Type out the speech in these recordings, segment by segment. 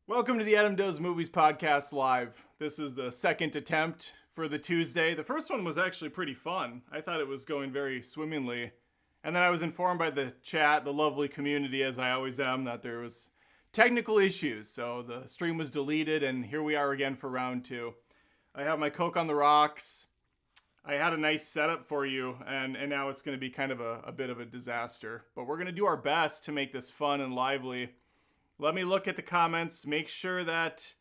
Welcome to the Adam Does Movies Podcast Live. This is the second attempt for the Tuesday. The first one was actually pretty fun. I thought it was going very swimmingly. And then I was informed by the chat, the lovely community, as I always am, that there was technical issues. So the stream was deleted, and here we are again for round two. I have my Coke on the rocks. I had a nice setup for you, and now it's going to be kind of a bit of a disaster. But we're going to do our best to make this fun and lively. Let me look at the comments, make sure that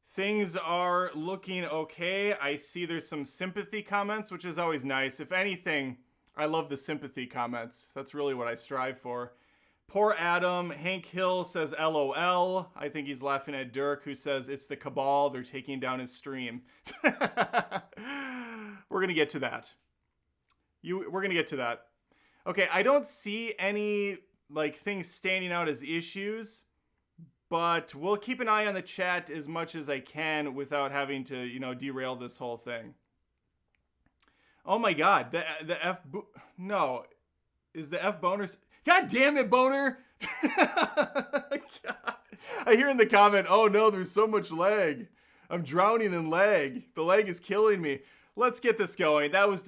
things are looking okay. I see there's some sympathy comments, which is always nice. If anything, I love the sympathy comments. That's really what I strive for. Poor Adam. Hank Hill says LOL. I think he's laughing at Dirk, who says it's the cabal. They're taking down his stream. We're going to get to that. We're going to get to that. Okay, I don't see any things standing out as issues. But we'll keep an eye on the chat as much as I can without having to, derail this whole thing. Oh my God, no, is the F boner? God damn it, boner! I hear in the comment, oh no, there's so much lag. I'm drowning in lag. The lag is killing me. Let's get this going. That was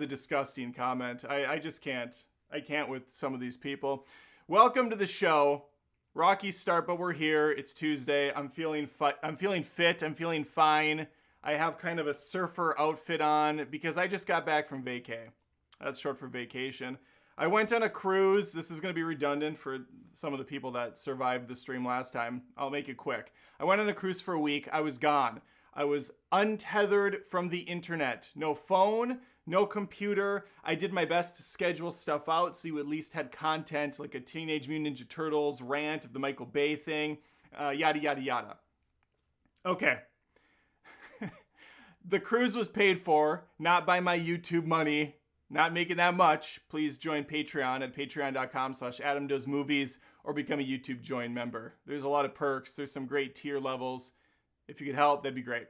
a disgusting comment. I just can't. I can't with some of these people. Welcome to the show. Rocky start, but we're here. It's Tuesday. I'm feeling fit. I'm feeling fine. I have kind of a surfer outfit on because I just got back from vacay. That's short for vacation. I went on a cruise. This is going to be redundant for some of the people that survived the stream last time. I'll make it quick. I went on a cruise for a week. I was gone. I was untethered from the internet. No phone, no computer. I did my best to schedule stuff out so you at least had content like a Teenage Mutant Ninja Turtles rant of the Michael Bay thing, yada, yada, yada. Okay. The cruise was paid for, not by my YouTube money. Not making that much. Please join Patreon at patreon.com/AdamDoesMovies or become a YouTube join member. There's a lot of perks. There's some great tier levels. If you could help, that'd be great.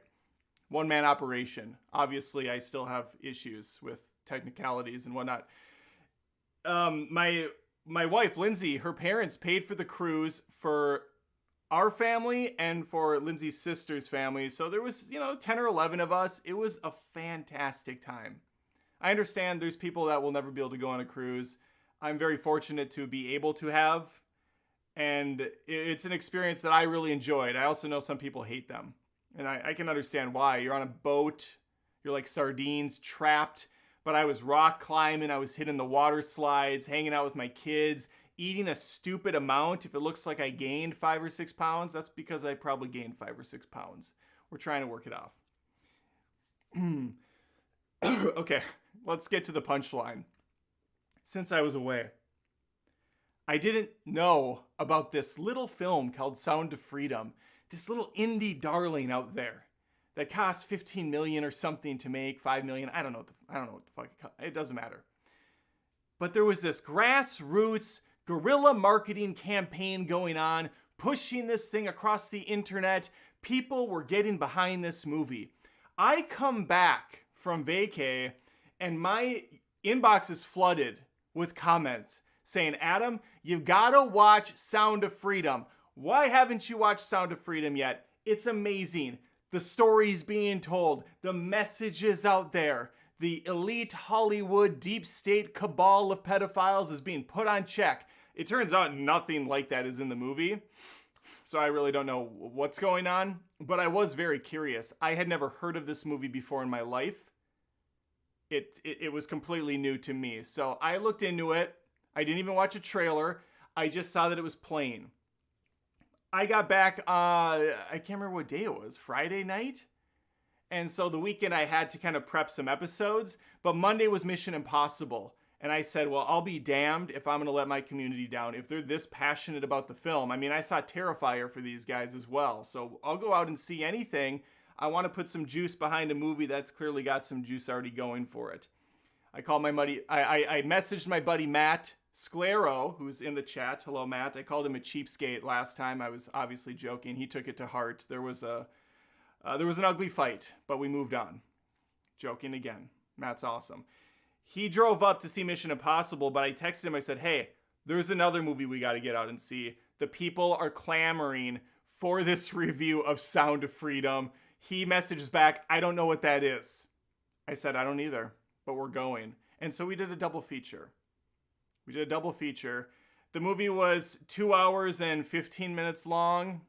One-man operation. Obviously, I still have issues with technicalities and whatnot. My wife, Lindsay, her parents paid for the cruise for our family and for Lindsay's sister's family. So there was, 10 or 11 of us. It was a fantastic time. I understand there's people that will never be able to go on a cruise. I'm very fortunate to be able to have. And it's an experience that I really enjoyed. I also know some people hate them. And I can understand why. You're on a boat. You're like sardines, trapped. But I was rock climbing. I was hitting the water slides, hanging out with my kids, eating a stupid amount. If it looks like I gained 5 or 6 pounds, that's because I probably gained 5 or 6 pounds. We're trying to work it off. Okay, let's get to the punchline. Since I was away, I didn't know about this little film called Sound of Freedom. This little indie darling out there that cost $15 million or something to make, $5 million. I don't know what the fuck it doesn't matter. But there was this grassroots guerrilla marketing campaign going on, pushing this thing across the internet. People were getting behind this movie. I come back from vacay and my inbox is flooded with comments saying, Adam, you've got to watch Sound of Freedom. Why haven't you watched Sound of Freedom yet? It's amazing. The stories being told, the messages out there, the elite Hollywood deep state cabal of pedophiles is being put on check. It turns out nothing like that is in the movie. So I really don't know what's going on, but I was very curious. I had never heard of this movie before in my life. It was completely new to me. So I looked into it. I didn't even watch a trailer. I just saw that it was playing. I got back, I can't remember what day it was, Friday night? And so the weekend I had to kind of prep some episodes, but Monday was Mission Impossible. And I said, well, I'll be damned if I'm going to let my community down. If they're this passionate about the film. I mean, I saw Terrifier for these guys as well. So I'll go out and see anything. I want to put some juice behind a movie that's clearly got some juice already going for it. I called my buddy, I messaged my buddy Matt Sclero, who's in the chat. Hello, Matt. I called him a cheapskate last time. I was obviously joking. He took it to heart. There was an ugly fight, but we moved on. Joking again. Matt's awesome. He drove up to see Mission Impossible, but I texted him. I said, hey, there's another movie we got to get out and see. The people are clamoring for this review of Sound of Freedom. He messages back, I don't know what that is. I said, I don't either, but we're going. And so we did a double feature. The movie was 2 hours and 15 minutes long.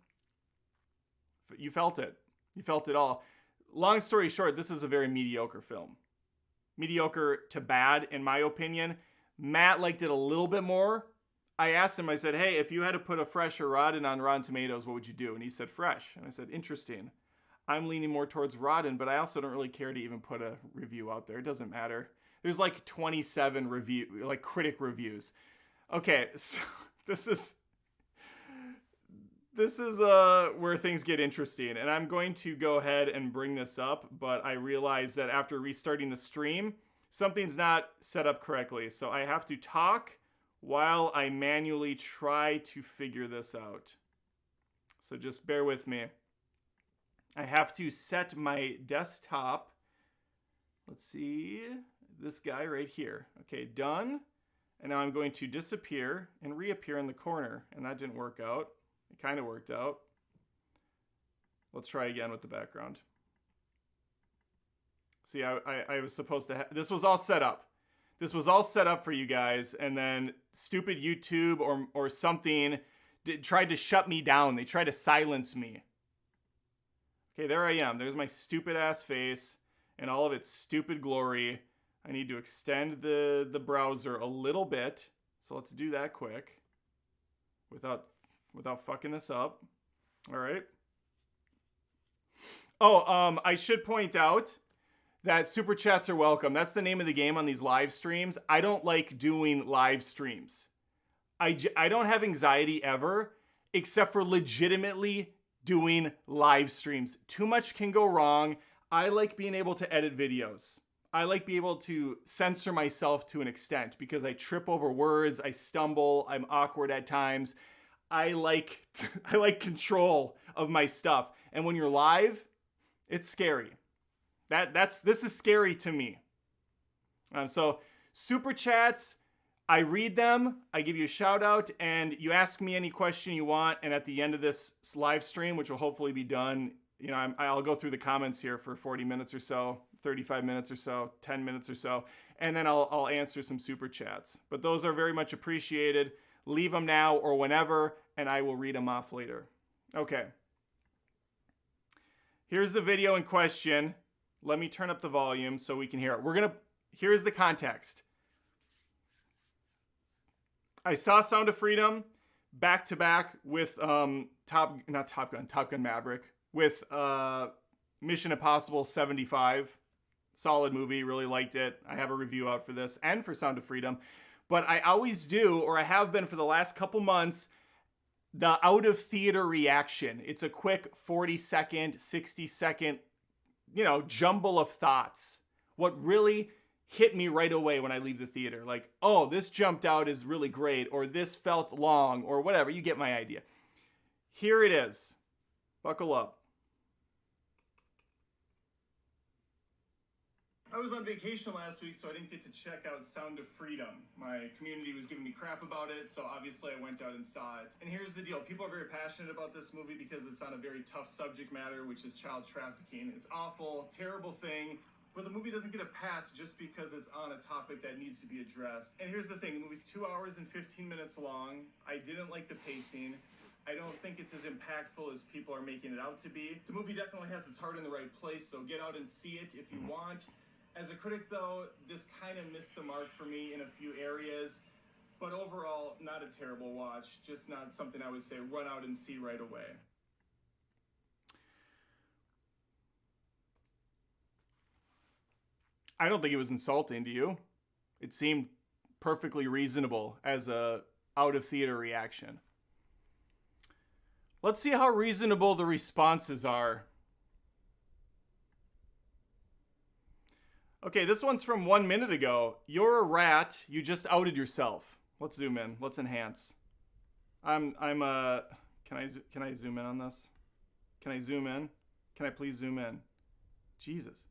You felt it. You felt it all. Long story short, this is a very mediocre film. Mediocre to bad, in my opinion. Matt liked it a little bit more. I asked him, I said, hey, if you had to put a fresh or rotten on Rotten Tomatoes, what would you do? And he said fresh. And I said, interesting. I'm leaning more towards rotten, but I also don't really care to even put a review out there. It doesn't matter. There's like 27 critic reviews. Okay, so this is where things get interesting, and I'm going to go ahead and bring this up, but I realized that after restarting the stream, something's not set up correctly, so I have to talk while I manually try to figure this out. So just bear with me. I have to set my desktop. Let's see, this guy right here. Okay, done. And now I'm going to disappear and reappear in the corner, and that didn't work out. It kind of worked out. Let's try again with the background. See, I was supposed to this was all set up. This was all set up for you guys, and then stupid YouTube or something tried to shut me down. They tried to silence me. Okay, there I am. There's my stupid ass face and all of its stupid glory. I need to extend the browser a little bit. So let's do that quick without fucking this up. All right. Oh, I should point out that super chats are welcome. That's the name of the game on these live streams. I don't like doing live streams. I don't have anxiety ever, except for legitimately doing live streams. Too much can go wrong. I like being able to edit videos. I like being able to censor myself to an extent because I trip over words, I stumble, I'm awkward at times. I like control of my stuff. And when you're live, it's scary. This is scary to me. So super chats, I read them, I give you a shout out, and you ask me any question you want. And at the end of this live stream, which will hopefully be done, I'll go through the comments here for 40 minutes or so, 35 minutes or so, 10 minutes or so, and then I'll answer some super chats. But those are very much appreciated. Leave them now or whenever, and I will read them off later. Okay. Here's the video in question. Let me turn up the volume so we can hear it. Here's the context. I saw Sound of Freedom back to back with Top Gun Maverick, with Mission Impossible 75. Solid movie, really liked it. I have a review out for this and for Sound of Freedom. But I always do, or I have been for the last couple months, the out of theater reaction. It's a quick 40-second, 60-second, jumble of thoughts. What really hit me right away when I leave the theater. Like, oh, this jumped out is really great, or this felt long, or whatever. You get my idea. Here it is. Buckle up. I was on vacation last week, so I didn't get to check out Sound of Freedom. My community was giving me crap about it, so obviously I went out and saw it. And here's the deal. People are very passionate about this movie because it's on a very tough subject matter, which is child trafficking. It's awful, terrible thing, but the movie doesn't get a pass just because it's on a topic that needs to be addressed. And here's the thing. The movie's 2 hours and 15 minutes long. I didn't like the pacing. I don't think it's as impactful as people are making it out to be. The movie definitely has its heart in the right place, so get out and see it if you want. As a critic, though, this kind of missed the mark for me in a few areas, but overall, not a terrible watch, just not something I would say run out and see right away. I don't think it was insulting to you. It seemed perfectly reasonable as a out-of-theater reaction. Let's see how reasonable the responses are. Okay, this one's from 1 minute ago. You're a rat. You just outed yourself. Let's zoom in. Let's enhance. Can I zoom in on this? Can I zoom in? Can I please zoom in? Jesus.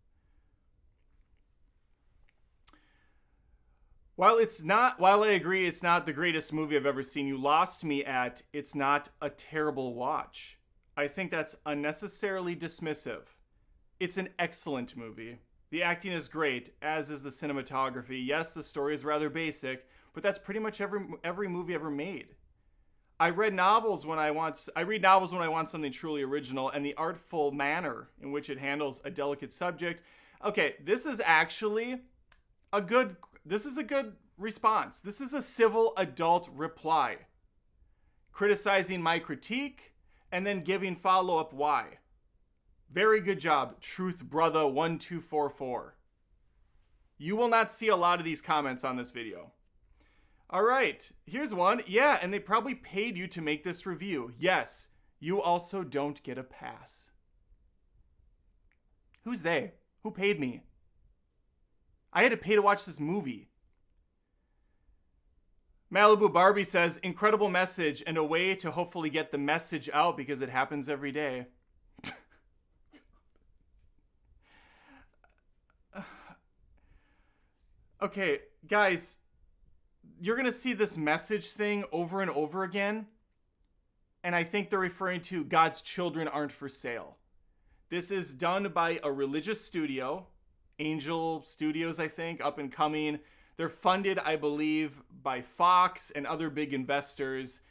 While I agree it's not the greatest movie I've ever seen, you lost me at it's not a terrible watch. I think that's unnecessarily dismissive. It's an excellent movie. The acting is great, as is the cinematography. Yes, the story is rather basic, but that's pretty much every movie ever made. I read novels when I want something truly original, and the artful manner in which it handles a delicate subject. Okay, this is actually a good response. This is a civil adult reply. Criticizing my critique and then giving follow-up why. Very good job, Truth Brother 1244. You will not see a lot of these comments on this video. All right, here's one. Yeah, and they probably paid you to make this review. Yes, you also don't get a pass. Who's they? Who paid me? I had to pay to watch this movie. Malibu Barbie says, incredible message and a way to hopefully get the message out because it happens every day. Okay, guys, you're going to see this message thing over and over again. And I think they're referring to God's children aren't for sale. This is done by a religious studio, Angel Studios, I think, up and coming. They're funded, I believe, by Fox and other big investors.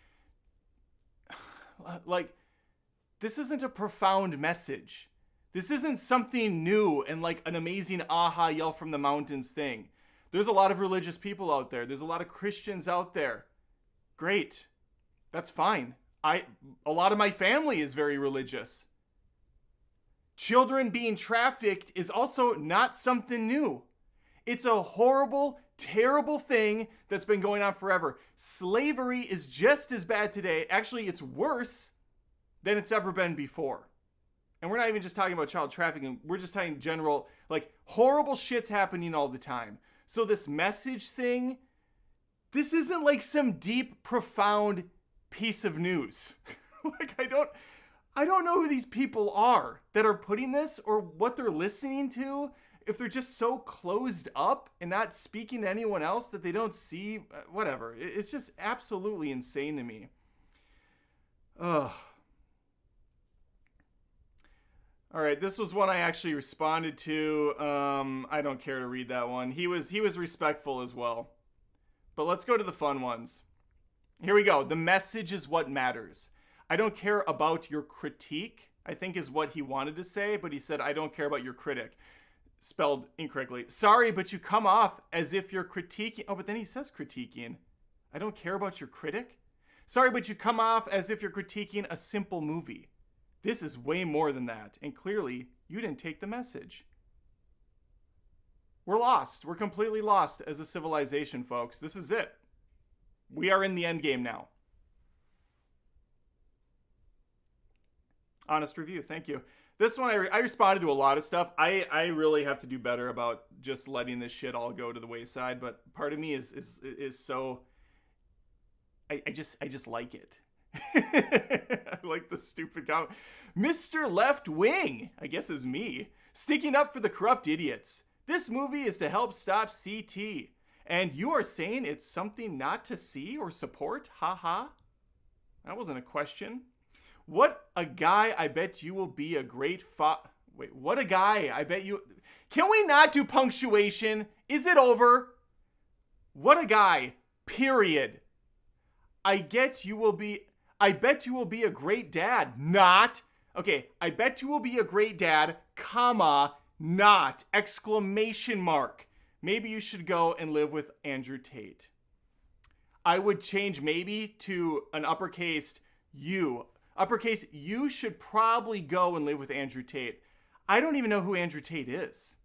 Like, this isn't a profound message. This isn't something new and like an amazing aha yell from the mountains thing. There's a lot of religious people out there. There's a lot of Christians out there. Great. That's fine. A lot of my family is very religious. Children being trafficked is also not something new. It's a horrible, terrible thing that's been going on forever. Slavery is just as bad today. Actually, it's worse than it's ever been before. And we're not even just talking about child trafficking. We're just talking general, like, horrible shit's happening all the time. So this message thing, this isn't like some deep, profound piece of news. Like, I don't know who these people are that are putting this or what they're listening to. If they're just so closed up and not speaking to anyone else that they don't see, whatever. It's just absolutely insane to me. Ugh. All right, this was one I actually responded to. I don't care to read that one. He was respectful as well. But let's go to the fun ones. Here we go. The message is what matters. I don't care about your critique, I think is what he wanted to say, but he said, I don't care about your critic. Spelled incorrectly. Sorry, but you come off as if you're critiquing. Oh, but then he says critiquing. I don't care about your critic. Sorry, but you come off as if you're critiquing a simple movie. This is way more than that, and clearly, you didn't take the message. We're lost. We're completely lost as a civilization, folks. This is it. We are in the end game now. Honest review. Thank you. This one, I responded to a lot of stuff. I really have to do better about just letting this shit all go to the wayside, but part of me is so... I just like it. I like the stupid comment. Mr. Left Wing, I guess is me, sticking up for the corrupt idiots. This movie is to help stop CT. And you are saying it's something not to see or support? Haha. That wasn't a question. What a guy, I bet you will be a great Wait, what a guy, I bet you... Can we not do punctuation? Is it over? What a guy, period. I bet you will be a great dad, not... Okay, I bet you will be a great dad, comma, not, exclamation mark. Maybe you should go and live with Andrew Tate. I would change maybe to an uppercase U. Uppercase, you should probably go and live with Andrew Tate. I don't even know who Andrew Tate is.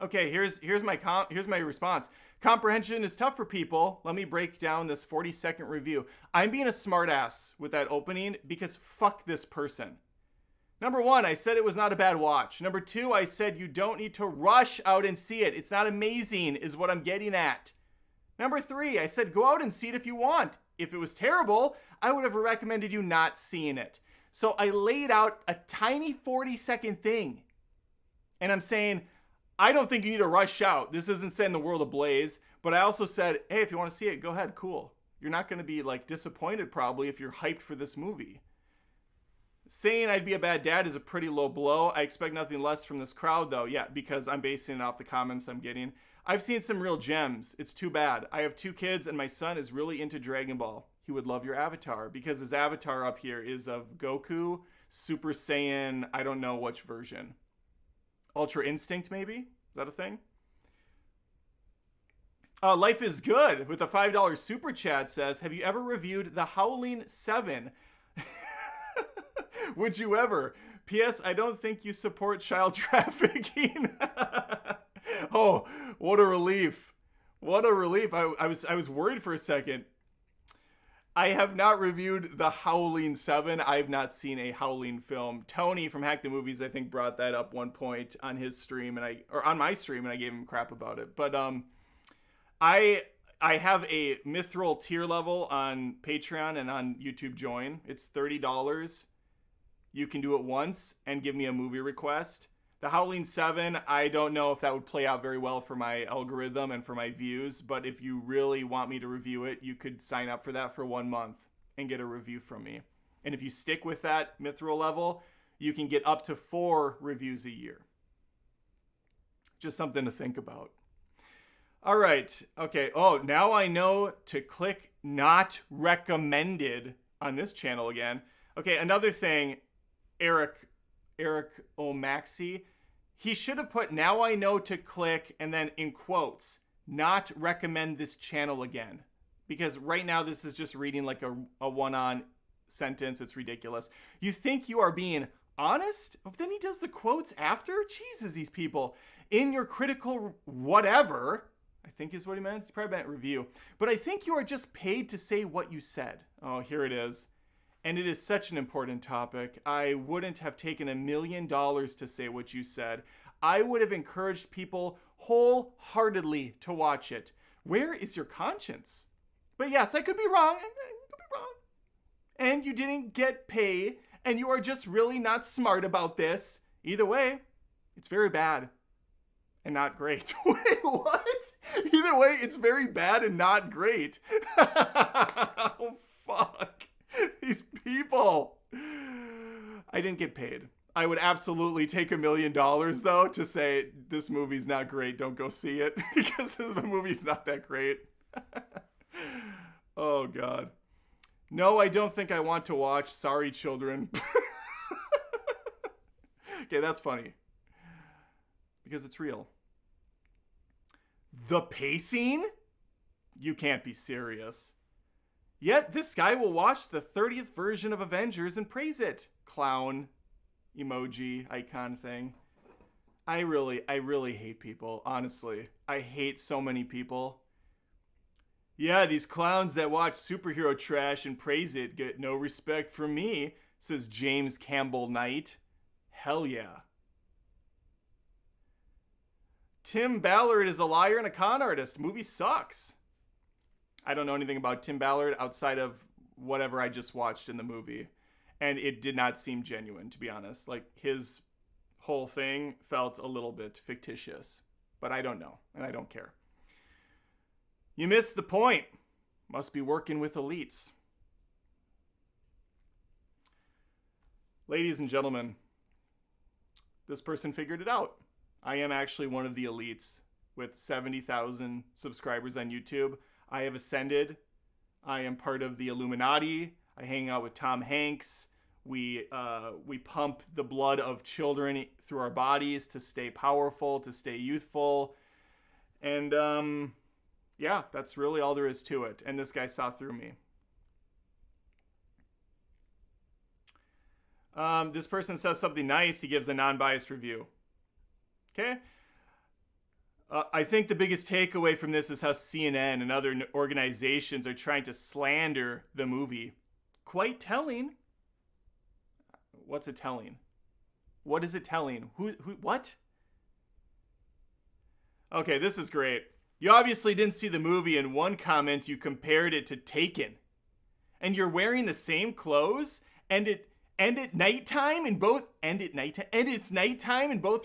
Okay, here's my response. Comprehension is tough for people. Let me break down this 40-second review. I'm being a smartass with that opening because fuck this person. Number 1, I said it was not a bad watch. Number 2, I said you don't need to rush out and see it. It's not amazing, is what I'm getting at. Number 3, I said go out and see it if you want. If it was terrible, I would have recommended you not seeing it. So I laid out a tiny 40-second thing. And I'm saying, I don't think you need to rush out. This isn't setting the world ablaze. But I also said, hey, if you want to see it, go ahead, cool. You're not going to be like disappointed probably if you're hyped for this movie. Saying I'd be a bad dad is a pretty low blow. I expect nothing less from this crowd though. Yeah, because I'm basing it off the comments I'm getting. I've seen some real gems. It's too bad. I have 2 kids and my son is really into Dragon Ball. He would love your avatar because his avatar up here is of Goku, Super Saiyan, I don't know which version. Ultra Instinct maybe? Is that a thing? Life is Good with a $5 super chat says, have you ever reviewed The Howling 7? Would you ever? P.S. I don't think you support child trafficking. Oh, what a relief. What a relief. I was worried for a second. I have not reviewed The Howling 7. I have not seen a Howling film. Tony from Hack the Movies, I think, brought that up one point on his stream, or on my stream, and I gave him crap about it. But I have a mithril tier level on Patreon and on YouTube Join. It's $30. You can do it once and give me a movie request. The Howling 7, I don't know if that would play out very well for my algorithm and for my views, but if you really want me to review it, you could sign up for that for 1 month and get a review from me. And if you stick with that mithril level, you can get up to 4 reviews a year. Just something to think about. All right. Okay. Oh, now I know to click not recommended on this channel again. Okay, another thing, Eric O'Maxey, he should have put, now I know to click, and then in quotes, not recommend this channel again. Because right now this is just reading like a one-on sentence. It's ridiculous. You think you are being honest? But then he does the quotes after? Jesus, these people. In your critical whatever, I think is what he meant. He probably meant review. But I think you are just paid to say what you said. Oh, here it is. And it is such an important topic. I wouldn't have taken $1 million to say what you said. I would have encouraged people wholeheartedly to watch it. Where is your conscience? But yes, I could be wrong. And you didn't get paid. And you are just really not smart about this. Either way, it's very bad and not great. Wait, what? Either way, it's very bad and not great. Oh, fuck. These people. I didn't get paid. I would absolutely take $1 million though to say this movie's not great. Don't go see it because the movie's not that great. Oh God. No, I don't think I want to watch Sorry Children. Okay, that's funny because it's real. The pacing? You can't be serious. Yet this guy will watch the 30th version of Avengers and praise it. Clown emoji icon thing. I really hate people, honestly. I hate so many people. Yeah, these clowns that watch superhero trash and praise it get no respect from me, says James Campbell Knight. Hell yeah. Tim Ballard is a liar and a con artist. Movie sucks. I don't know anything about Tim Ballard outside of whatever I just watched in the movie. And it did not seem genuine, to be honest. Like, his whole thing felt a little bit fictitious. But I don't know, and I don't care. You missed the point. Must be working with elites. Ladies and gentlemen, this person figured it out. I am actually one of the elites with 70,000 subscribers on YouTube. I have ascended. I am part of the Illuminati. I hang out with Tom Hanks. We pump the blood of children through our bodies to stay powerful, to stay youthful. And yeah, that's really all there is to it. And this guy saw through me. This person says something nice. He gives a non-biased review. Okay? I think the biggest takeaway from this is how CNN and other organizations are trying to slander the movie. Quite telling. What's it telling? What is it telling? Who, what? Okay, this is great. You obviously didn't see the movie. In one comment, you compared it to Taken. And you're wearing the same clothes, and it's nighttime in both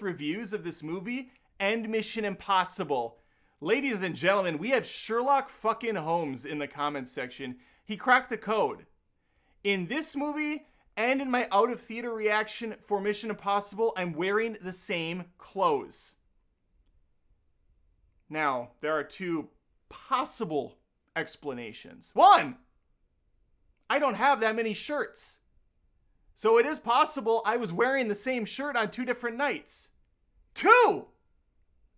reviews of this movie and Mission Impossible. Ladies and gentlemen, we have Sherlock fucking Holmes in the comments section. He cracked the code. In this movie and in my out of theater reaction for Mission Impossible, I'm wearing the same clothes. Now, there are two possible explanations. One, I don't have that many shirts. So it is possible I was wearing the same shirt on two different nights. Two,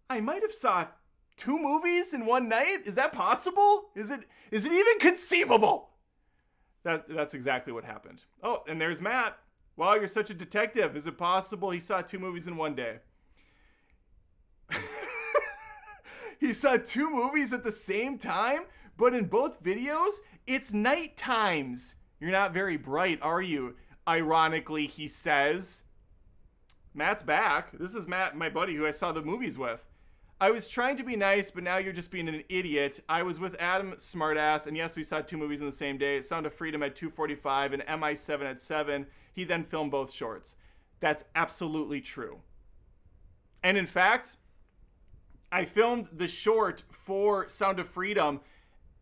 I might have saw 2 movies in one night. Is that possible? Is it even conceivable? That's exactly what happened. Oh, and there's Matt. Wow, you're such a detective. Is it possible he saw 2 movies in one day? He saw 2 movies at the same time, but in both videos, it's night times. You're not very bright, are you? Ironically, he says. Matt's back. This is Matt, my buddy, who I saw the movies with. I was trying to be nice, but now you're just being an idiot. I was with Adam, smartass, and yes, we saw 2 movies in the same day. Sound of Freedom at 2:45 and MI7 at 7. He then filmed both shorts. That's absolutely true. And in fact, I filmed the short for Sound of Freedom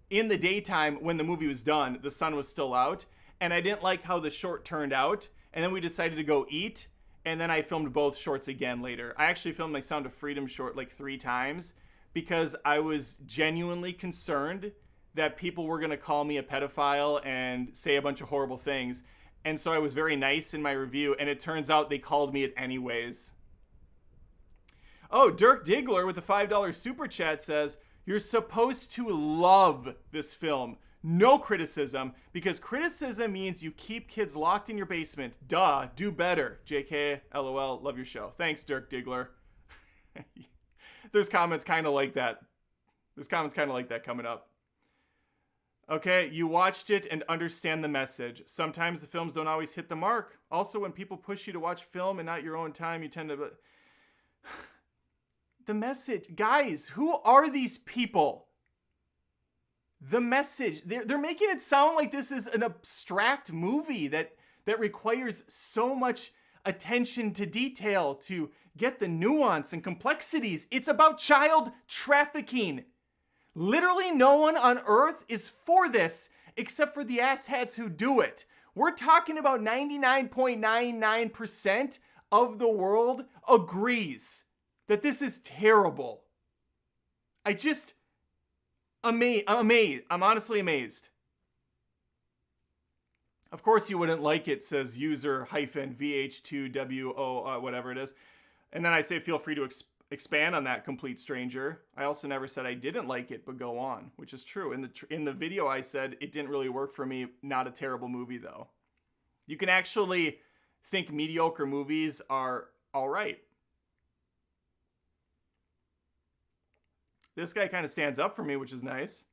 in the daytime when the movie was done. The sun was still out, and I didn't like how the short turned out, and then we decided to go eat. And then I filmed both shorts again later. I actually filmed my Sound of Freedom short like 3 times because I was genuinely concerned that people were going to call me a pedophile and say a bunch of horrible things. And so I was very nice in my review, and it turns out they called me it anyways. Oh, Dirk Diggler with the $5 super chat says, you're supposed to love this film. No criticism, because criticism means you keep kids locked in your basement. Duh, do better. JK, LOL, love your show. Thanks, Dirk Diggler. There's comments kind of like that. There's comments kind of like that coming up. Okay, you watched it and understand the message. Sometimes the films don't always hit the mark. Also, when people push you to watch film and not your own time, you tend to... The message. Guys, who are these people? The message. They're making it sound like this is an abstract movie that requires so much attention to detail to get the nuance and complexities. It's about child trafficking. Literally no one on earth is for this except for the asshats who do it. We're talking about 99.99% of the world agrees that this is terrible. I'm amazed. I'm honestly amazed. Of course you wouldn't like it, says user-VH2WO, whatever it is. And then I say, feel free to expand on that, complete stranger. I also never said I didn't like it, but go on, which is true. In the video I said it didn't really work for me. Not a terrible movie, though. You can actually think mediocre movies are all right. This guy kind of stands up for me, which is nice.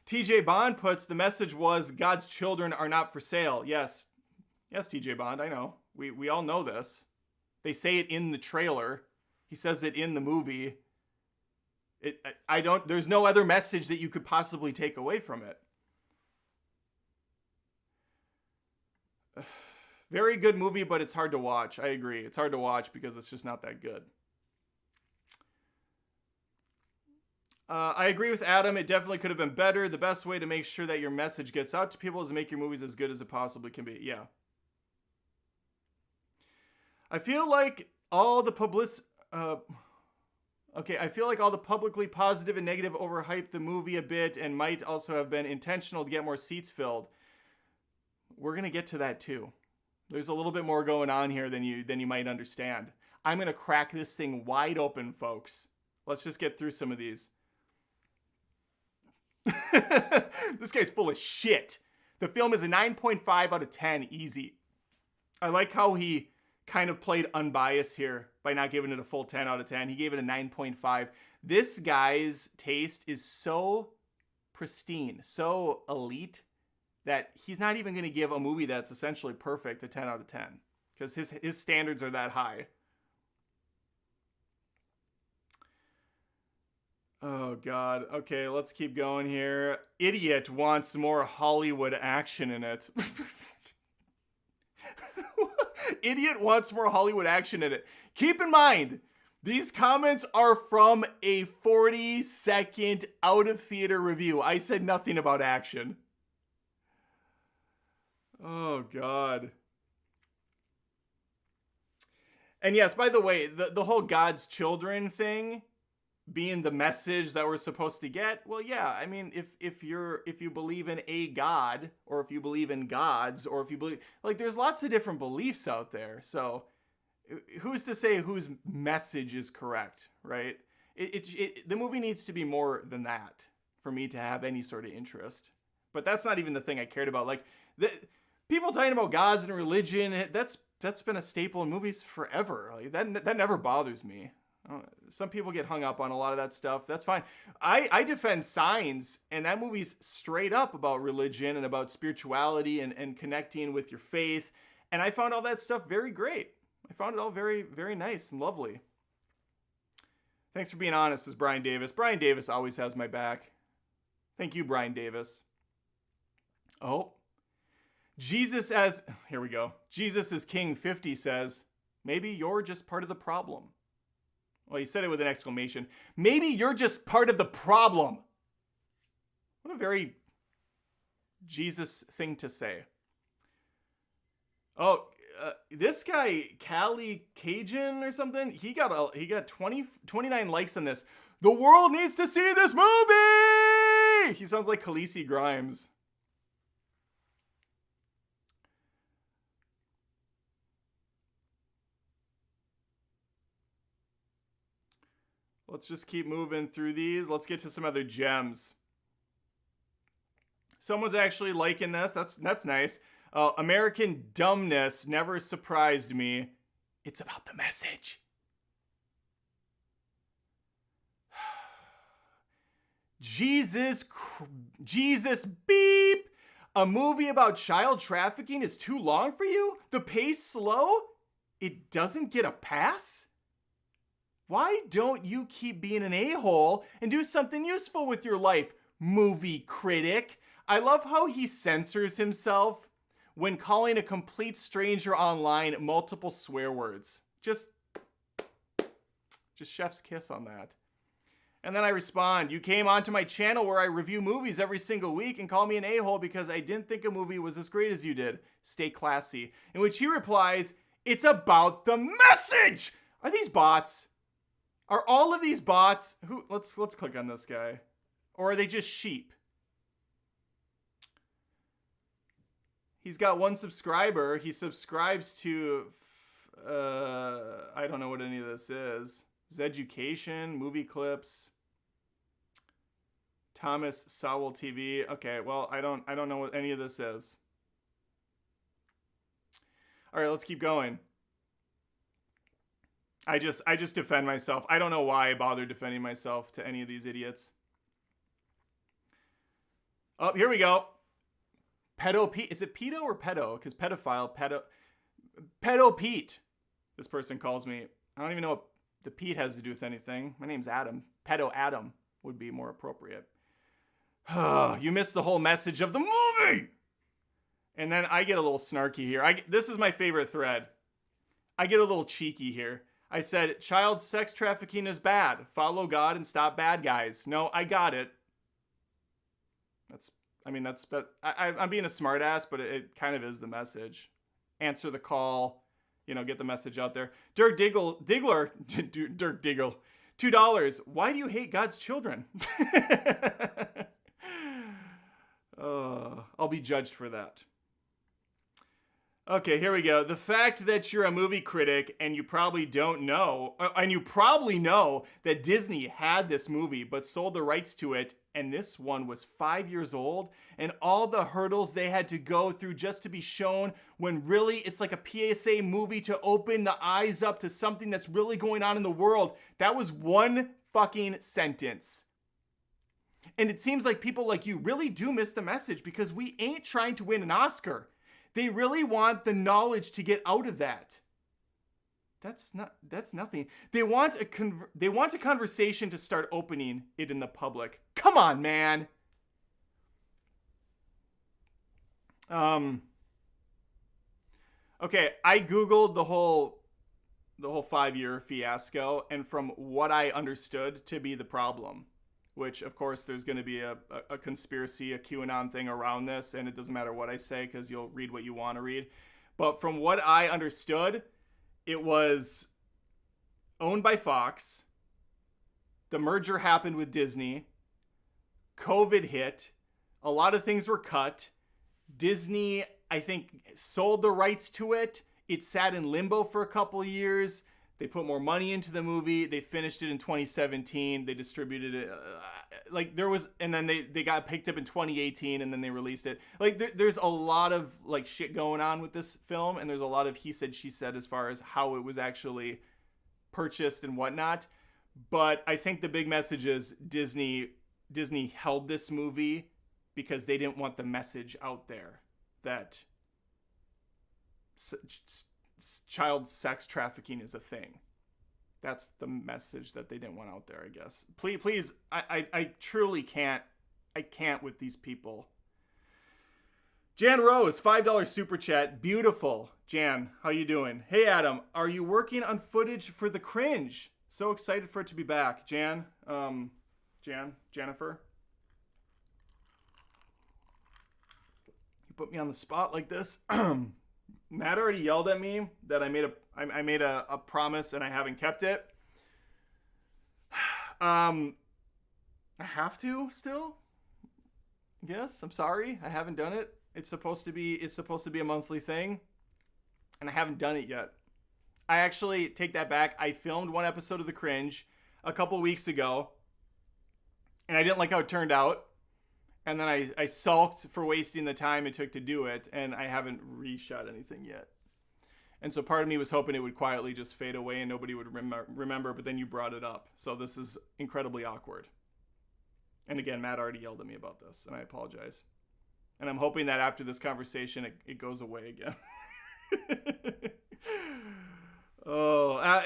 TJ Bond puts, the message was God's children are not for sale. Yes. Yes, TJ Bond, I know. We all know this. They say it in the trailer. He says it in the movie. There's no other message that you could possibly take away from it. Very good movie, but it's hard to watch. I agree. It's hard to watch because it's just not that good. I agree with Adam. It definitely could have been better. The best way to make sure that your message gets out to people is to make your movies as good as it possibly can be. Yeah. I feel like all the I feel like all the publicly positive and negative overhyped the movie a bit and might also have been intentional to get more seats filled. We're going to get to that too. There's a little bit more going on here than you might understand. I'm going to crack this thing wide open, folks. Let's just get through some of these. This guy's full of shit. The film is a 9.5 out of 10, easy. I like how he kind of played unbiased here by not giving it a full 10 out of 10. He gave it a 9.5. This guy's taste is so pristine, so elite, that he's not even going to give a movie that's essentially perfect a 10 out of 10 because his standards are that high. Oh, God. Okay, let's keep going here. Idiot wants more Hollywood action in it. Idiot wants more Hollywood action in it. Keep in mind, these comments are from a 40-second out-of-theater review. I said nothing about action. Oh, God. And yes, by the way, the whole God's children thing being the message that we're supposed to get, well, yeah, I mean, if you believe in a God, or if you believe in gods, or if you believe, like, there's lots of different beliefs out there. So who's to say whose message is correct, right? The movie needs to be more than that for me to have any sort of interest. But that's not even the thing I cared about. Like, people talking about gods and religion, that's been a staple in movies forever. Like, that never bothers me. Some people get hung up on a lot of that stuff. That's fine. I defend Signs, and that movie's straight up about religion and about spirituality and connecting with your faith. And I found all that stuff very great. I found it all very, very nice and lovely. Thanks for being honest, says Brian Davis. Brian Davis always has my back. Thank you, Brian Davis. Oh. Here we go. Jesus is King 50 says, maybe you're just part of the problem. Well, he said it with an exclamation. Maybe you're just part of the problem. What a very Jesus thing to say. Oh, this guy, Cali Cajun or something, he got 29 likes on this. The world needs to see this movie! He sounds like Khaleesi Grimes. Let's just keep moving through these. Let's get to some other gems. Someone's actually liking this. That's nice. American dumbness never surprised me. It's about the message. Jesus beep. A movie about child trafficking is too long for you? The pace slow? It doesn't get a pass? Why don't you keep being an a-hole and do something useful with your life, movie critic? I love how he censors himself when calling a complete stranger online multiple swear words. Just chef's kiss on that. And then I respond, you came onto my channel where I review movies every single week and call me an a-hole because I didn't think a movie was as great as you did. Stay classy. In which he replies, it's about the message! Are these bots? Are all of these bots let's click on this guy. Or are they just sheep? He's got one subscriber. He subscribes to I don't know what any of this is. Zeducation, movie clips, Thomas Sowell TV. Okay, well, I don't know what any of this is. All right, let's keep going. I just defend myself. I don't know why I bother defending myself to any of these idiots. Oh, here we go. Pedo Pete. Is it pedo or pedo? Because pedophile, pedo Pete. This person calls me. I don't even know what the Pete has to do with anything. My name's Adam. Pedo Adam would be more appropriate. You missed the whole message of the movie. And then I get a little snarky here. This is my favorite thread. I get a little cheeky here. I said, child sex trafficking is bad. Follow God and stop bad guys. No, I got it. I'm being a smartass, but it kind of is the message. Answer the call, get the message out there. Dirk Diggle, $2. Why do you hate God's children? I'll be judged for that. Okay, here we go. The fact that you're a movie critic and you probably know that Disney had this movie but sold the rights to it, and this one was 5 years old, and all the hurdles they had to go through just to be shown, when really it's like a PSA movie to open the eyes up to something that's really going on in the world. That was one fucking sentence. And it seems like people like you really do miss the message, because we ain't trying to win an Oscar. They really want the knowledge to get out of that. That's nothing. They want a conversation to start opening it in the public. Come on, man. Okay, I Googled the whole 5-year fiasco, and from what I understood to be the problem, which, of course, there's going to be a conspiracy, a QAnon thing around this, and it doesn't matter what I say because you'll read what you want to read. But from what I understood, it was owned by Fox. The merger happened with Disney. COVID hit. A lot of things were cut. Disney, I think, sold the rights to it. It sat in limbo for a couple of years. They put more money into the movie. They finished it in 2017. They distributed it. And then they got picked up in 2018, and then they released it. There's a lot of shit going on with this film, and there's a lot of he said, she said as far as how it was actually purchased and whatnot. But I think the big message is Disney held this movie because they didn't want the message out there that child sex trafficking is a thing. That's the message that they didn't want out there, I guess. Please, I truly can't. I can't with these people. Jan Rose, $5 super chat. Beautiful. Jan, how you doing? Hey, Adam, are you working on footage for The Cringe? So excited for it to be back. Jennifer. You put me on the spot like this. Matt already yelled at me that I made a promise and I haven't kept it. I have to still. Yes, I'm sorry. I haven't done it. It's supposed to be a monthly thing, and I haven't done it yet. I actually take that back. I filmed one episode of The Cringe a couple weeks ago, and I didn't like how it turned out. And then I sulked for wasting the time it took to do it, and I haven't reshot anything yet. And so part of me was hoping it would quietly just fade away and nobody would remember, but then you brought it up. So this is incredibly awkward. And again, Matt already yelled at me about this, and I apologize. And I'm hoping that after this conversation, it goes away again.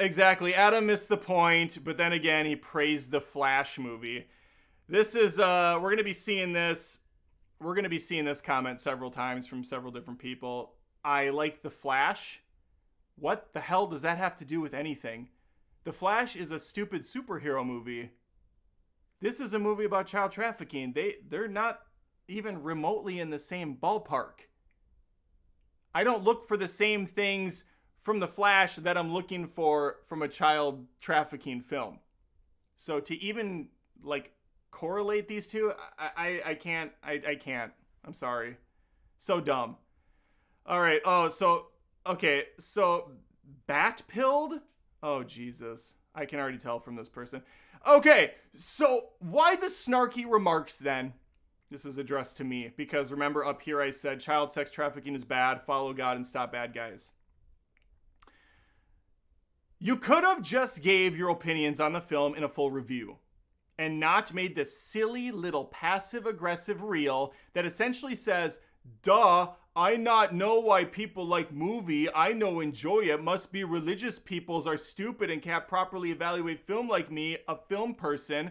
Exactly. Adam missed the point, but then again, he praised the Flash movie. This is, we're going to be seeing this comment several times from several different people. I like The Flash. What the hell does that have to do with anything? The Flash is a stupid superhero movie. This is a movie about child trafficking. They're not even remotely in the same ballpark. I don't look for the same things from The Flash that I'm looking for from a child trafficking film. So to even correlate these two, I can't. I'm sorry. So dumb. All right. So bat-pilled? Oh, Jesus. I can already tell from this person. Okay, so why the snarky remarks then? This is addressed to me because remember up here I said child sex trafficking is bad, follow God and stop bad guys. You could have just gave your opinions on the film in a full review and not made this silly little passive-aggressive reel that essentially says, duh, I not know why people like movie. I know enjoy it. Must be religious peoples are stupid and can't properly evaluate film like me, a film person.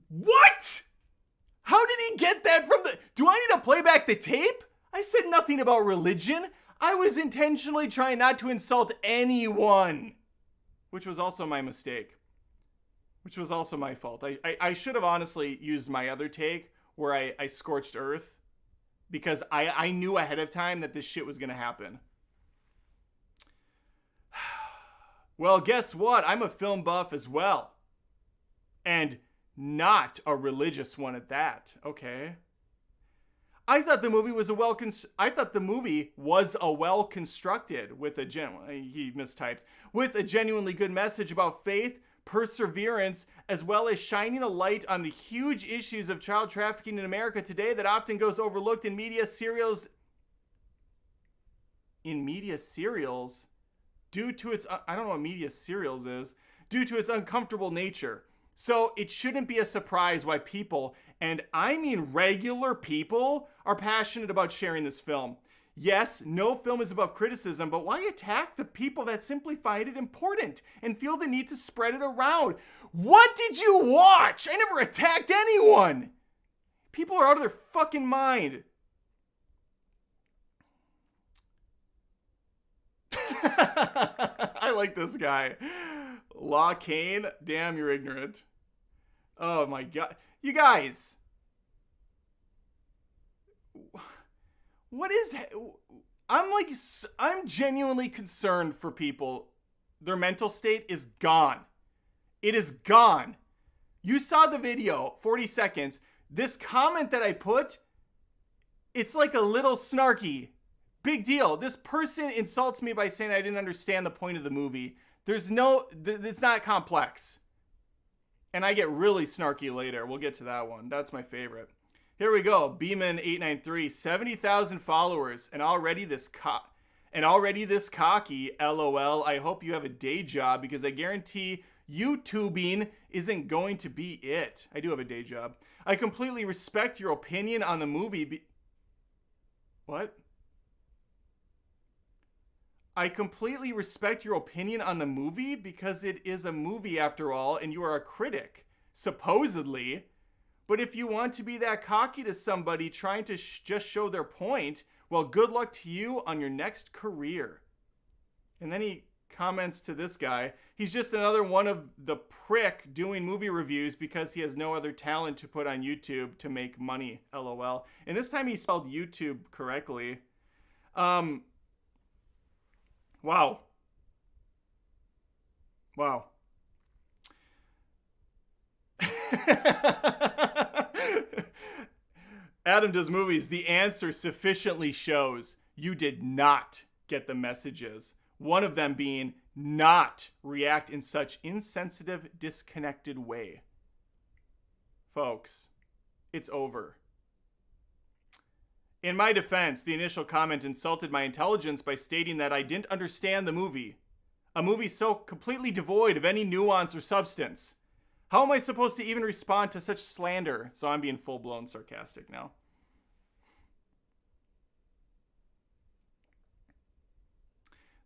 What? How did he get that from the... Do I need to play back the tape? I said nothing about religion. I was intentionally trying not to insult anyone. Which was also my mistake. Which was also my fault. I should have honestly used my other take where I scorched earth. Because I knew ahead of time that this shit was going to happen. Well, guess what? I'm a film buff as well. And not a religious one at that. Okay. I thought the movie was well constructed with a genuinely good message about faith, perseverance, as well as shining a light on the huge issues of child trafficking in America today that often goes overlooked in media serials due to its I don't know what media serials is, due to its uncomfortable nature. So it shouldn't be a surprise why people, and I mean regular people, are passionate about sharing this film. Yes, no film is above criticism, but why attack the people that simply find it important and feel the need to spread it around? What did you watch? I never attacked anyone. People are out of their fucking mind. I like this guy. Law Kane, damn, you're ignorant. Oh my god. You guys. What is... I'm genuinely concerned for people. Their mental state is gone. It is gone. You saw the video, 40 seconds. This comment that I put, it's like a little snarky. Big deal. This person insults me by saying I didn't understand the point of the movie. It's not complex. And I get really snarky later. We'll get to that one. That's my favorite. Here we go. Beeman893, 70,000 followers, and already this cocky. LOL. I hope you have a day job because I guarantee YouTubing isn't going to be it. I do have a day job. I completely respect your opinion on the movie. What? I completely respect your opinion on the movie because it is a movie after all, and you are a critic, supposedly. But if you want to be that cocky to somebody trying to just show their point, well, good luck to you on your next career. And then he comments to this guy, he's just another one of the prick doing movie reviews because he has no other talent to put on YouTube to make money, LOL. And this time he spelled YouTube correctly. Wow. Adam Does Movies. The answer sufficiently shows you did not get the messages. One of them being not react in such insensitive, disconnected way. Folks, it's over. In my defense, the initial comment insulted my intelligence by stating that I didn't understand the movie. A movie so completely devoid of any nuance or substance. How am I supposed to even respond to such slander? So I'm being full-blown sarcastic now.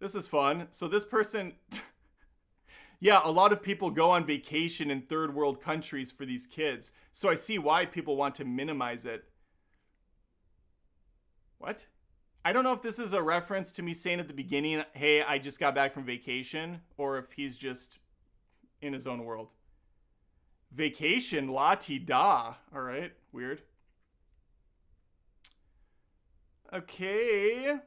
This is fun. So this person... Yeah, a lot of people go on vacation in third world countries for these kids. So I see why people want to minimize it. What? I don't know if this is a reference to me saying at the beginning, hey, I just got back from vacation, or if he's just in his own world. Vacation, la-ti-da. All right, weird. Okay.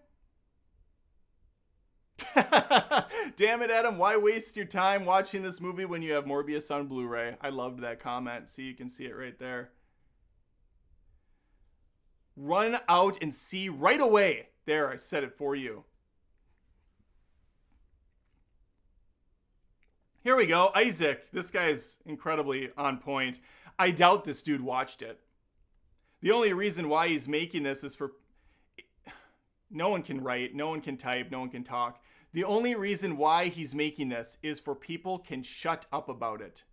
Damn it, Adam, why waste your time watching this movie when you have Morbius on Blu-ray? I loved that comment. See, you can see it right there. Run out and see right away. There, I said it for you. Here we go. Isaac. This guy is incredibly on point. I doubt this dude watched it. The only reason why he's making this is for... No one can write, no one can type, no one can talk. The only reason why he's making this is for people can shut up about it.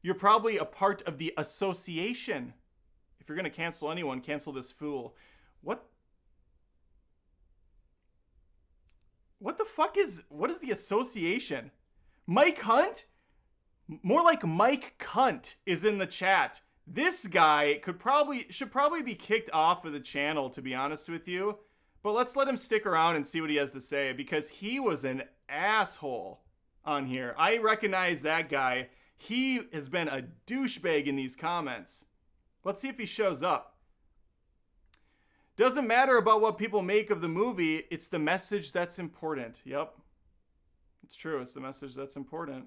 You're probably a part of the association. If you're going to cancel anyone, cancel this fool. What the fuck is... What is the association? Mike Hunt? More like Mike Cunt is in the chat. This guy should probably be kicked off of the channel, to be honest with you. But let's let him stick around and see what he has to say, because he was an asshole on here. I recognize that guy. He has been a douchebag in these comments. Let's see if he shows up. Doesn't matter about what people make of the movie. It's the message that's important. Yep. It's true. It's the message that's important.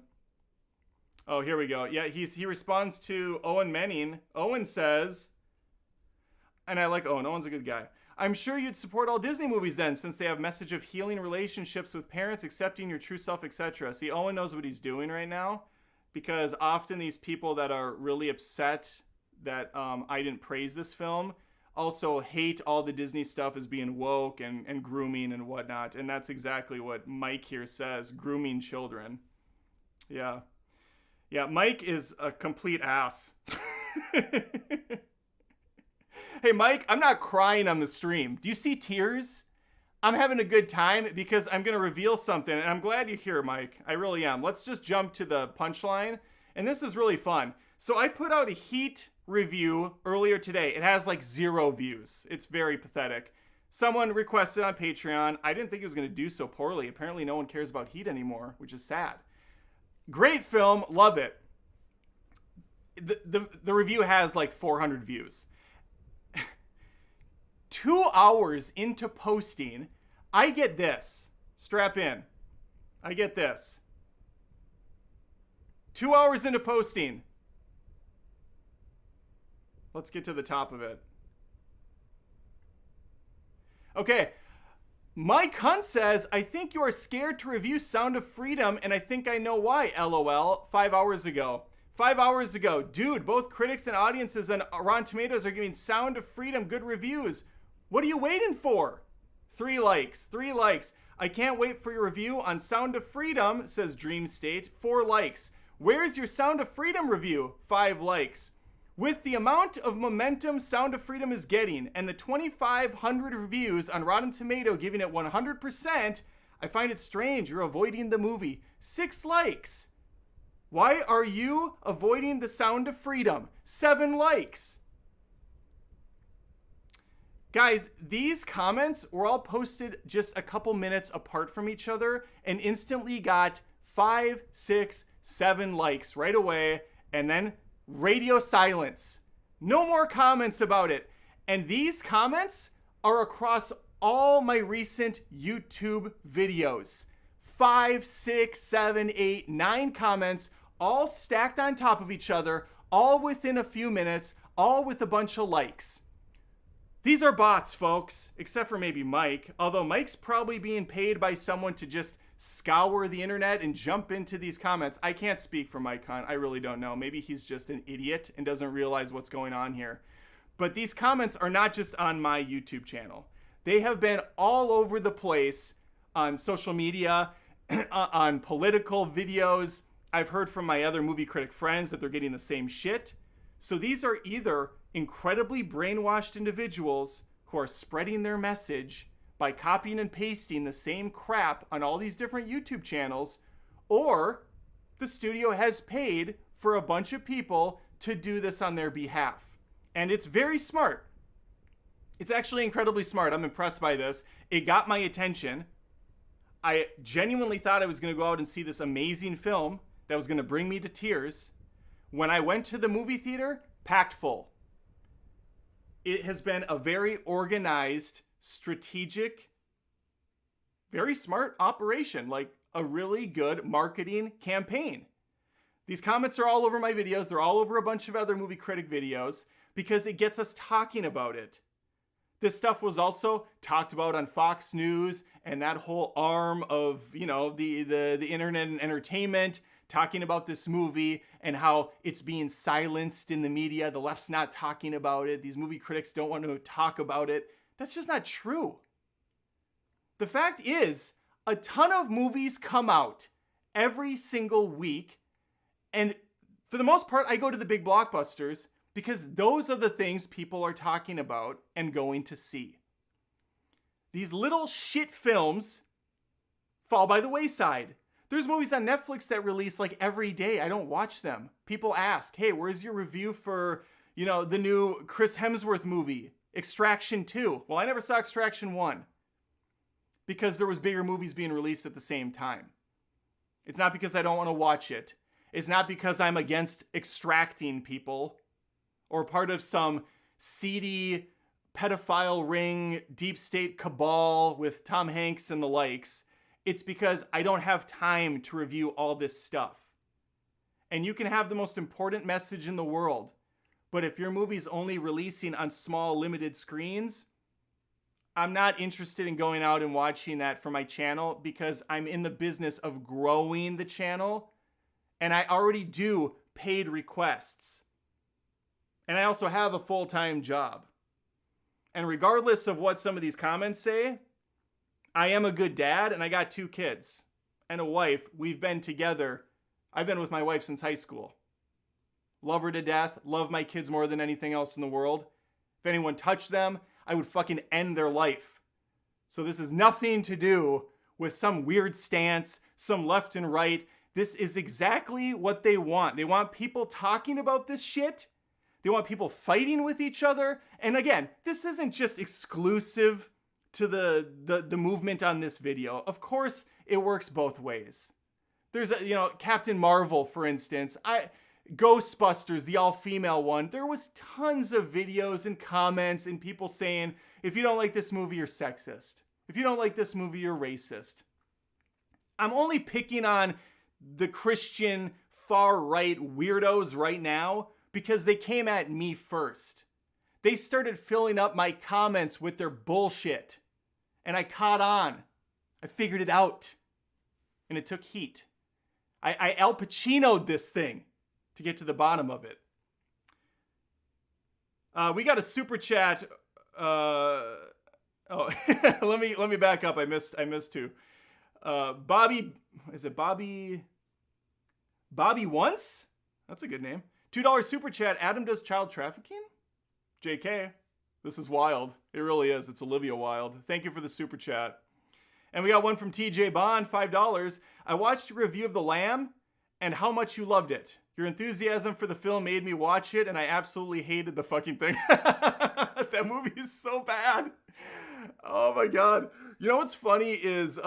Oh, here we go. Yeah, he responds to Owen Menning. Owen says, and I like Owen. Owen's a good guy. I'm sure you'd support all Disney movies then, since they have message of healing relationships with parents, accepting your true self, etc. See, Owen knows what he's doing right now, because often these people that are really upset that I didn't praise this film also hate all the Disney stuff as being woke and grooming and whatnot. And that's exactly what Mike here says, grooming children. Yeah. Yeah, Mike is a complete ass. Hey, Mike, I'm not crying on the stream. Do you see tears? I'm having a good time because I'm going to reveal something, and I'm glad you're here, Mike. I really am. Let's just jump to the punchline, and this is really fun. So I put out a Heat review earlier today. It has like 0 views. It's very pathetic. Someone requested on Patreon. I didn't think it was going to do so poorly. Apparently no one cares about Heat anymore, which is sad. Great film. Love it. The review has like 400 views. 2 hours into posting, I get this. Strap in. I get this. 2 hours into posting. Let's get to the top of it. Okay. Mike Hunt says, I think you are scared to review Sound of Freedom, and I think I know why, LOL, 5 hours ago. 5 hours ago. Dude, both critics and audiences on Rotten Tomatoes are giving Sound of Freedom good reviews. What are you waiting for? 3 likes. 3 likes. I can't wait for your review on Sound of Freedom, says Dream State. 4 likes. Where's your Sound of Freedom review? 5 likes. With the amount of momentum Sound of Freedom is getting and the 2,500 reviews on Rotten Tomato giving it 100%, I find it strange you're avoiding the movie. 6 likes. Why are you avoiding the Sound of Freedom? 7 likes. Guys, these comments were all posted just a couple minutes apart from each other and instantly got 5, 6, 7 likes right away, and then radio silence. No more comments about it. And these comments are across all my recent YouTube videos. 5, 6, 7, 8, 9 comments, all stacked on top of each other, all within a few minutes, all with a bunch of likes. These are bots, folks, except for maybe Mike, although Mike's probably being paid by someone to just scour the internet and jump into these comments. I can't speak for Mike Hunt. I really don't know. Maybe he's just an idiot and doesn't realize what's going on here. But these comments are not just on my YouTube channel. They have been all over the place on social media, on political videos. I've heard from my other movie critic friends that they're getting the same shit. So these are either incredibly brainwashed individuals who are spreading their message by copying and pasting the same crap on all these different YouTube channels, or the studio has paid for a bunch of people to do this on their behalf. And it's very smart. It's actually incredibly smart. I'm impressed by this. It got my attention. I genuinely thought I was going to go out and see this amazing film that was going to bring me to tears. When I went to the movie theater, packed full. It has been a very organized, strategic, very smart operation, like a really good marketing campaign. These comments are all over my videos. They're all over a bunch of other movie critic videos because it gets us talking about it. This stuff was also talked about on Fox News and that whole arm of, the internet and entertainment, talking about this movie and how it's being silenced in the media. The left's not talking about it. These movie critics don't want to talk about it. That's just not true. The fact is, a ton of movies come out every single week. And for the most part, I go to the big blockbusters because those are the things people are talking about and going to see. These little shit films fall by the wayside. There's movies on Netflix that release like every day. I don't watch them. People ask, hey, where's your review for, You know, the new Chris Hemsworth movie, Extraction 2. Well, I never saw Extraction 1 because there was bigger movies being released at the same time. It's not because I don't want to watch it. It's not because I'm against extracting people or part of some seedy pedophile ring, deep state cabal with Tom Hanks and the likes. It's because I don't have time to review all this stuff. And you can have the most important message in the world, but if your movie's only releasing on small, limited screens, I'm not interested in going out and watching that for my channel because I'm in the business of growing the channel, and I already do paid requests. And I also have a full-time job. And regardless of what some of these comments say, I am a good dad, and I got 2 kids and a wife. We've been together. I've been with my wife since high school. Love her to death. Love my kids more than anything else in the world. If anyone touched them, I would fucking end their life. So this has nothing to do with some weird stance, some left and right. This is exactly what they want. They want people talking about this shit. They want people fighting with each other. And again, this isn't just exclusive to the movement on this video. Of course, it works both ways. There's Captain Marvel, for instance. Ghostbusters, the all-female one. There was tons of videos and comments and people saying, if you don't like this movie, you're sexist. If you don't like this movie, you're racist. I'm only picking on the Christian far-right weirdos right now because they came at me first. They started filling up my comments with their bullshit. And I caught on. I figured it out. And it took heat. I Al Pacino'd this thing to get to the bottom of it. We got a super chat. Let me back up. I missed 2. Bobby, is it Bobby? Bobby Once? That's a good name. $2 super chat. Adam does child trafficking? JK. This is wild. It really is. It's Olivia Wilde. Thank you for the super chat. And we got one from TJ Bond, $5. I watched a review of The Lamb and how much you loved it. Your enthusiasm for the film made me watch it, and I absolutely hated the fucking thing. That movie is so bad. Oh my God. You know what's funny is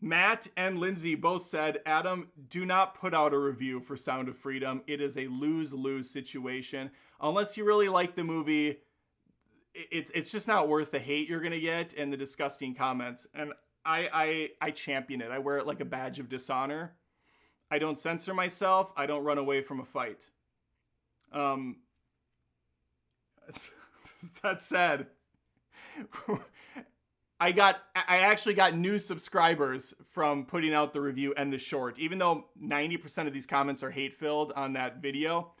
Matt and Lindsay both said, Adam, do not put out a review for Sound of Freedom. It is a lose-lose situation. Unless you really like the movie, it's just not worth the hate you're gonna get and the disgusting comments. And I champion it. I wear it like a badge of dishonor. I don't censor myself. I don't run away from a fight. That said, I actually got new subscribers from putting out the review and the short. Even though 90% of these comments are hate-filled on that video,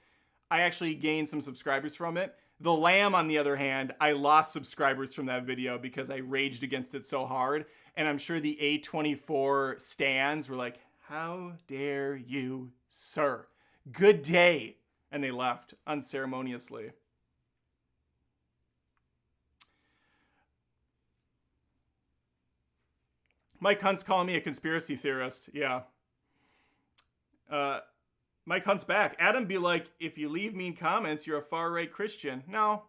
I actually gained some subscribers from it. The Lamb, on the other hand, I lost subscribers from that video because I raged against it so hard. And I'm sure the A24 stans were like, how dare you, sir? Good day. And they left unceremoniously. Mike Hunt's calling me a conspiracy theorist. Yeah. Mike Hunt's back. Adam be like, if you leave mean comments, you're a far-right Christian. No.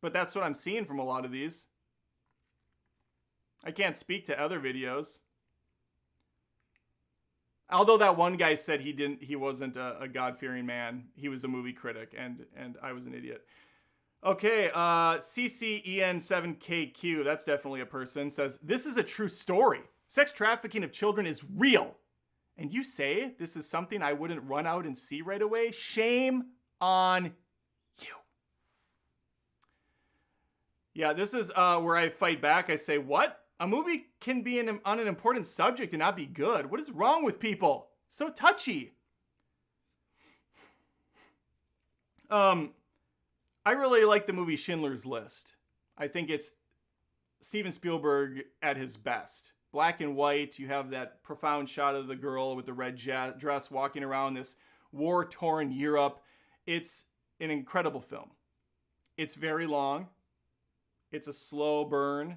But that's what I'm seeing from a lot of these. I can't speak to other videos. Although that one guy said he wasn't a God-fearing man. He was a movie critic, and I was an idiot. Okay, CCEN7KQ, that's definitely a person, says, this is a true story. Sex trafficking of children is real. And you say this is something I wouldn't run out and see right away? Shame on you. Yeah, this is where I fight back. I say, what? A movie can be on an important subject and not be good. What is wrong with people? So touchy. I really like the movie Schindler's List. I think it's Steven Spielberg at his best. Black and white, you have that profound shot of the girl with the red dress walking around this war-torn Europe. It's an incredible film. It's very long. It's a slow burn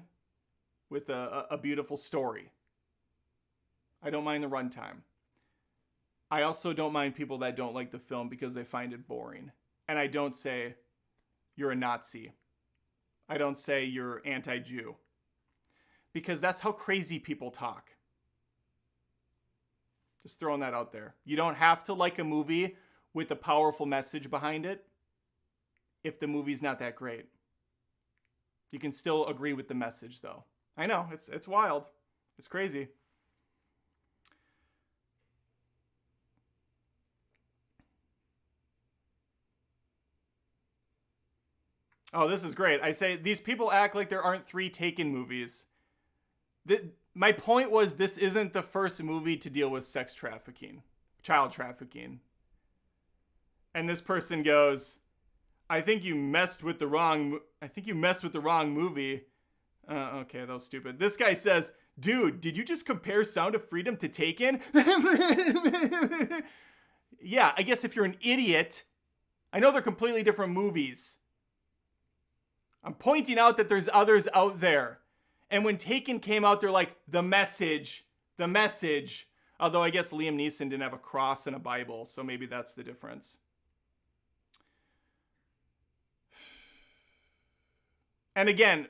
with a beautiful story. I don't mind the runtime. I also don't mind people that don't like the film because they find it boring. And I don't say you're a Nazi. I don't say you're anti-Jew. Because that's how crazy people talk. Just throwing that out there. You don't have to like a movie with a powerful message behind it if the movie's not that great. You can still agree with the message, though. I know, it's wild. It's crazy. Oh, this is great. I say, these people act like there aren't 3 Taken movies. My point was, this isn't the first movie to deal with sex trafficking, child trafficking. And this person goes, I think you messed with the wrong movie. Okay, that was stupid. This guy says, dude, did you just compare Sound of Freedom to Taken? Yeah, I guess if you're an idiot, I know they're completely different movies. I'm pointing out that there's others out there. And when Taken came out, they're like, the message. Although I guess Liam Neeson didn't have a cross and a Bible, so maybe that's the difference. And again,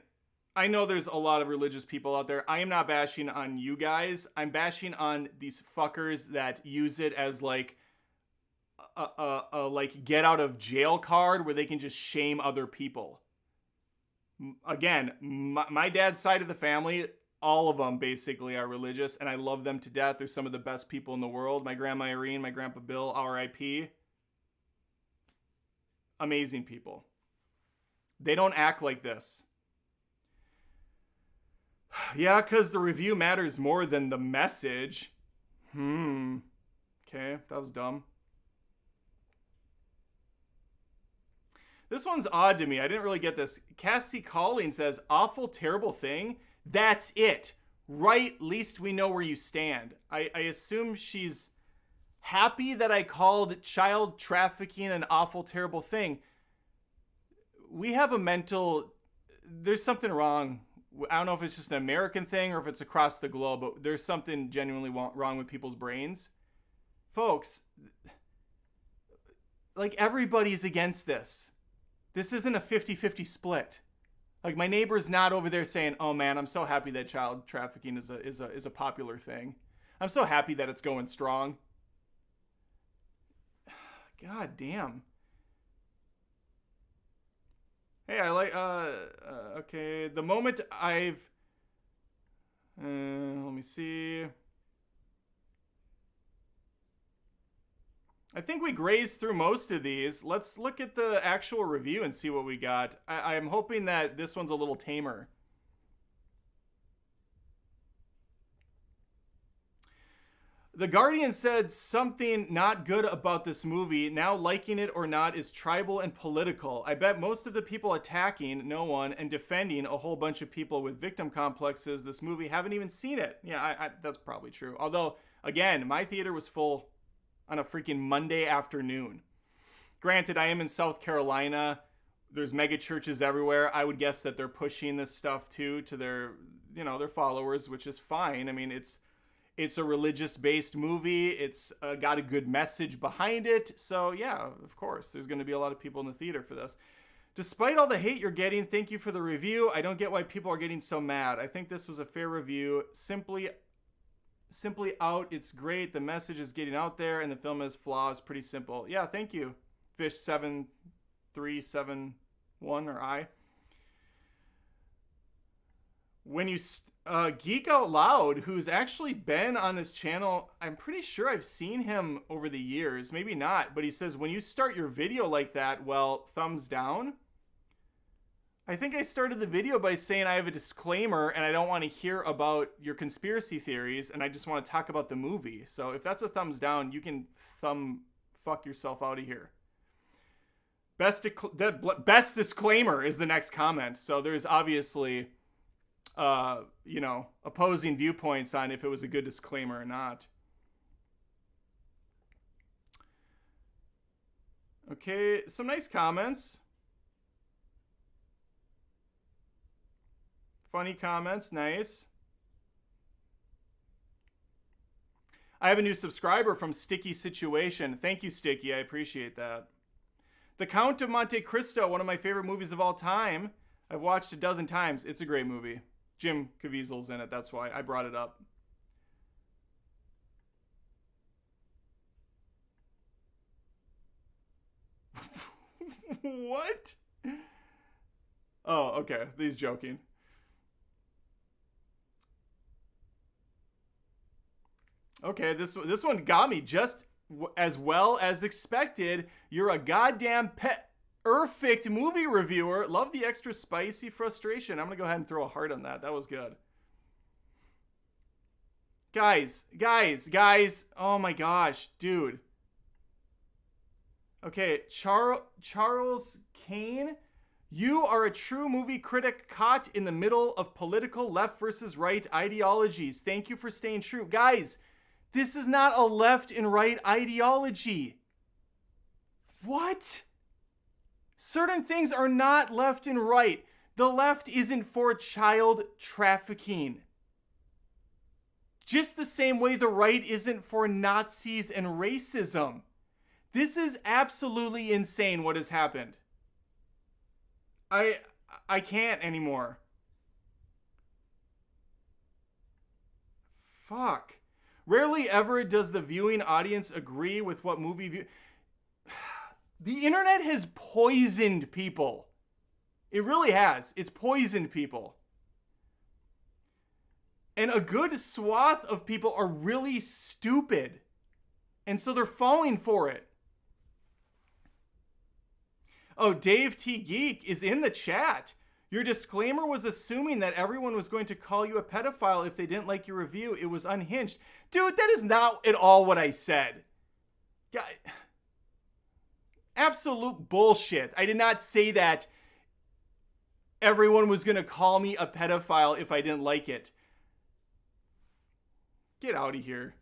I know there's a lot of religious people out there. I am not bashing on you guys. I'm bashing on these fuckers that use it as like a like get out of jail card where they can just shame other people. Again, my dad's side of the family, all of them basically are religious, and I love them to death. They're some of the best people in the world. My grandma Irene, my grandpa Bill, R.I.P. Amazing people. They don't act like this. Yeah, because the review matters more than the message. Okay, that was dumb. This one's odd to me. I didn't really get this. Cassie Calling says, awful, terrible thing. That's it. Right, least we know where you stand. I assume she's happy that I called child trafficking an awful, terrible thing. We have there's something wrong. I don't know if it's just an American thing or if it's across the globe, but there's something genuinely wrong with people's brains. Folks, like everybody's against this. This isn't a 50-50 split. Like my neighbor's not over there saying, "Oh man, I'm so happy that child trafficking is a popular thing. I'm so happy that it's going strong." God damn. Hey, I like okay, the moment let me see. I think we grazed through most of these. Let's look at the actual review and see what we got. I'm hoping that this one's a little tamer. The Guardian said something not good about this movie. Now liking it or not is tribal and political. I bet most of the people attacking no one and defending a whole bunch of people with victim complexes this movie haven't even seen it. Yeah, that's probably true. Although, again, my theater was full on a freaking Monday afternoon. Granted, I am in South Carolina. There's mega churches everywhere. I would guess that they're pushing this stuff too to their followers, which is fine. I mean, it's a religious-based movie. It's got a good message behind it. So yeah, of course, there's going to be a lot of people in the theater for this. Despite all the hate you're getting, thank you for the review. I don't get why people are getting so mad. I think this was a fair review. Simply out, it's great. The message is getting out there, and the film has flaws. Pretty simple. Yeah, thank you, Fish7371 or I. When you Geek Out Loud, who's actually been on this channel, I'm pretty sure I've seen him over the years. Maybe not, but he says, when you start your video like that, well, thumbs down. I think I started the video by saying I have a disclaimer and I don't want to hear about your conspiracy theories and I just want to talk about the movie. So if that's a thumbs down, you can fuck yourself out of here. Best disclaimer is the next comment. So there's obviously, opposing viewpoints on if it was a good disclaimer or not. Okay, some nice comments. Funny comments, nice. I have a new subscriber from Sticky Situation. Thank you, Sticky. I appreciate that. The Count of Monte Cristo, one of my favorite movies of all time. I've watched a dozen times. It's a great movie. Jim Caviezel's in it. That's why I brought it up. What? Oh, okay. He's joking. Okay, this one got me just as well as expected. You're a goddamn perfect movie reviewer. Love the extra spicy frustration. I'm gonna go ahead and throw a heart on that. That was good. Guys. Oh my gosh, dude. Okay, Charles Kane. You are a true movie critic caught in the middle of political left versus right ideologies. Thank you for staying true. Guys, this is not a left and right ideology. What? Certain things are not left and right. The left isn't for child trafficking. Just the same way the right isn't for Nazis and racism. This is absolutely insane what has happened. I can't anymore. Fuck. Rarely ever does the viewing audience agree with what movie The internet has poisoned people. It really has. It's poisoned people. And a good swath of people are really stupid. And so they're falling for it. Oh, Dave T. Geek is in the chat. Your disclaimer was assuming that everyone was going to call you a pedophile if they didn't like your review. It was unhinged. Dude, that is not at all what I said. God, absolute bullshit. I did not say that everyone was going to call me a pedophile if I didn't like it. Get out of here.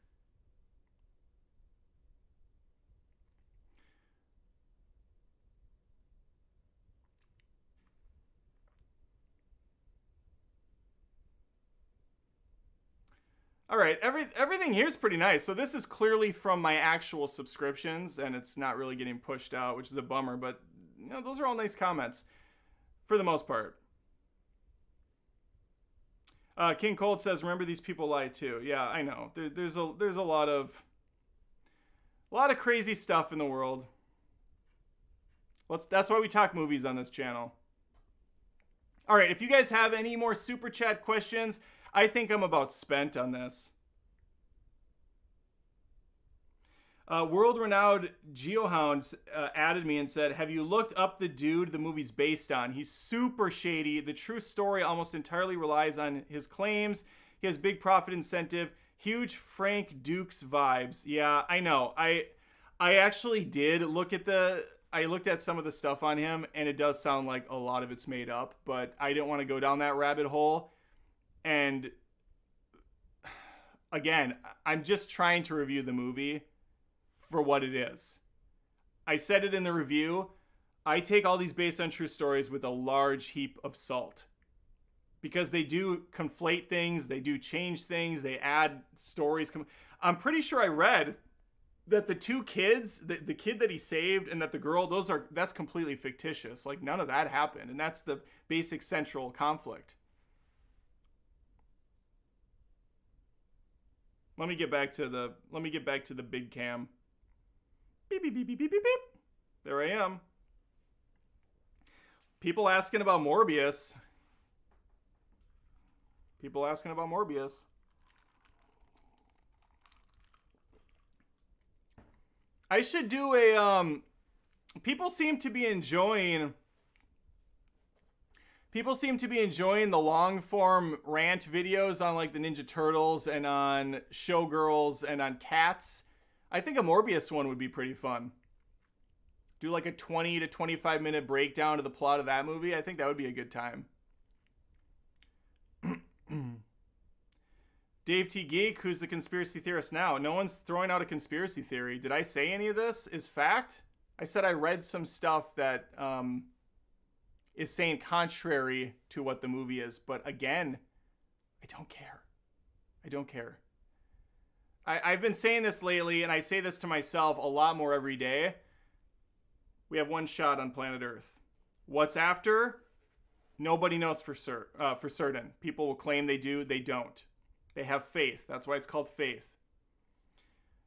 All right, everything here is pretty nice. So this is clearly from my actual subscriptions, and it's not really getting pushed out, which is a bummer. But you know, those are all nice comments for the most part. King Cold says, "Remember, these people lie too." Yeah, I know. There's a lot of crazy stuff in the world. That's why we talk movies on this channel. All right, if you guys have any more super chat questions, I think I'm about spent on this. World-renowned Geohound added me and said, "Have you looked up the dude the movie's based on? He's super shady. The true story almost entirely relies on his claims. He has big profit incentive. Huge Frank Dukes vibes." Yeah, I know. I actually did look at I looked at some of the stuff on him, and it does sound like a lot of it's made up, but I didn't want to go down that rabbit hole. And again, I'm just trying to review the movie for what it is. I said it in the review. I take all these based on true stories with a large heap of salt, because they do conflate things. They do change things. They add stories. I'm pretty sure I read that the two kids, the kid that he saved and that the girl, that's completely fictitious. Like, none of that happened. And that's the basic central conflict. Let me get back to the big cam. Beep, beep, beep, beep, beep, beep, beep. There I am. People asking about Morbius. I should do a people seem to be enjoying the long form rant videos on like the Ninja Turtles and on Showgirls and on Cats. I think a Morbius one would be pretty fun. Do like a 20 to 25 minute breakdown of the plot of that movie. I think that would be a good time. Dave T. Geek, who's the conspiracy theorist now? No one's throwing out a conspiracy theory. Did I say any of this is fact? I said I read some stuff that is saying contrary to what the movie is. But again, I don't care. I've been saying this lately, and I say this to myself a lot more every day. We have one shot on planet Earth. What's after? Nobody knows for certain. People will claim they do, they don't. They have faith. That's why it's called faith.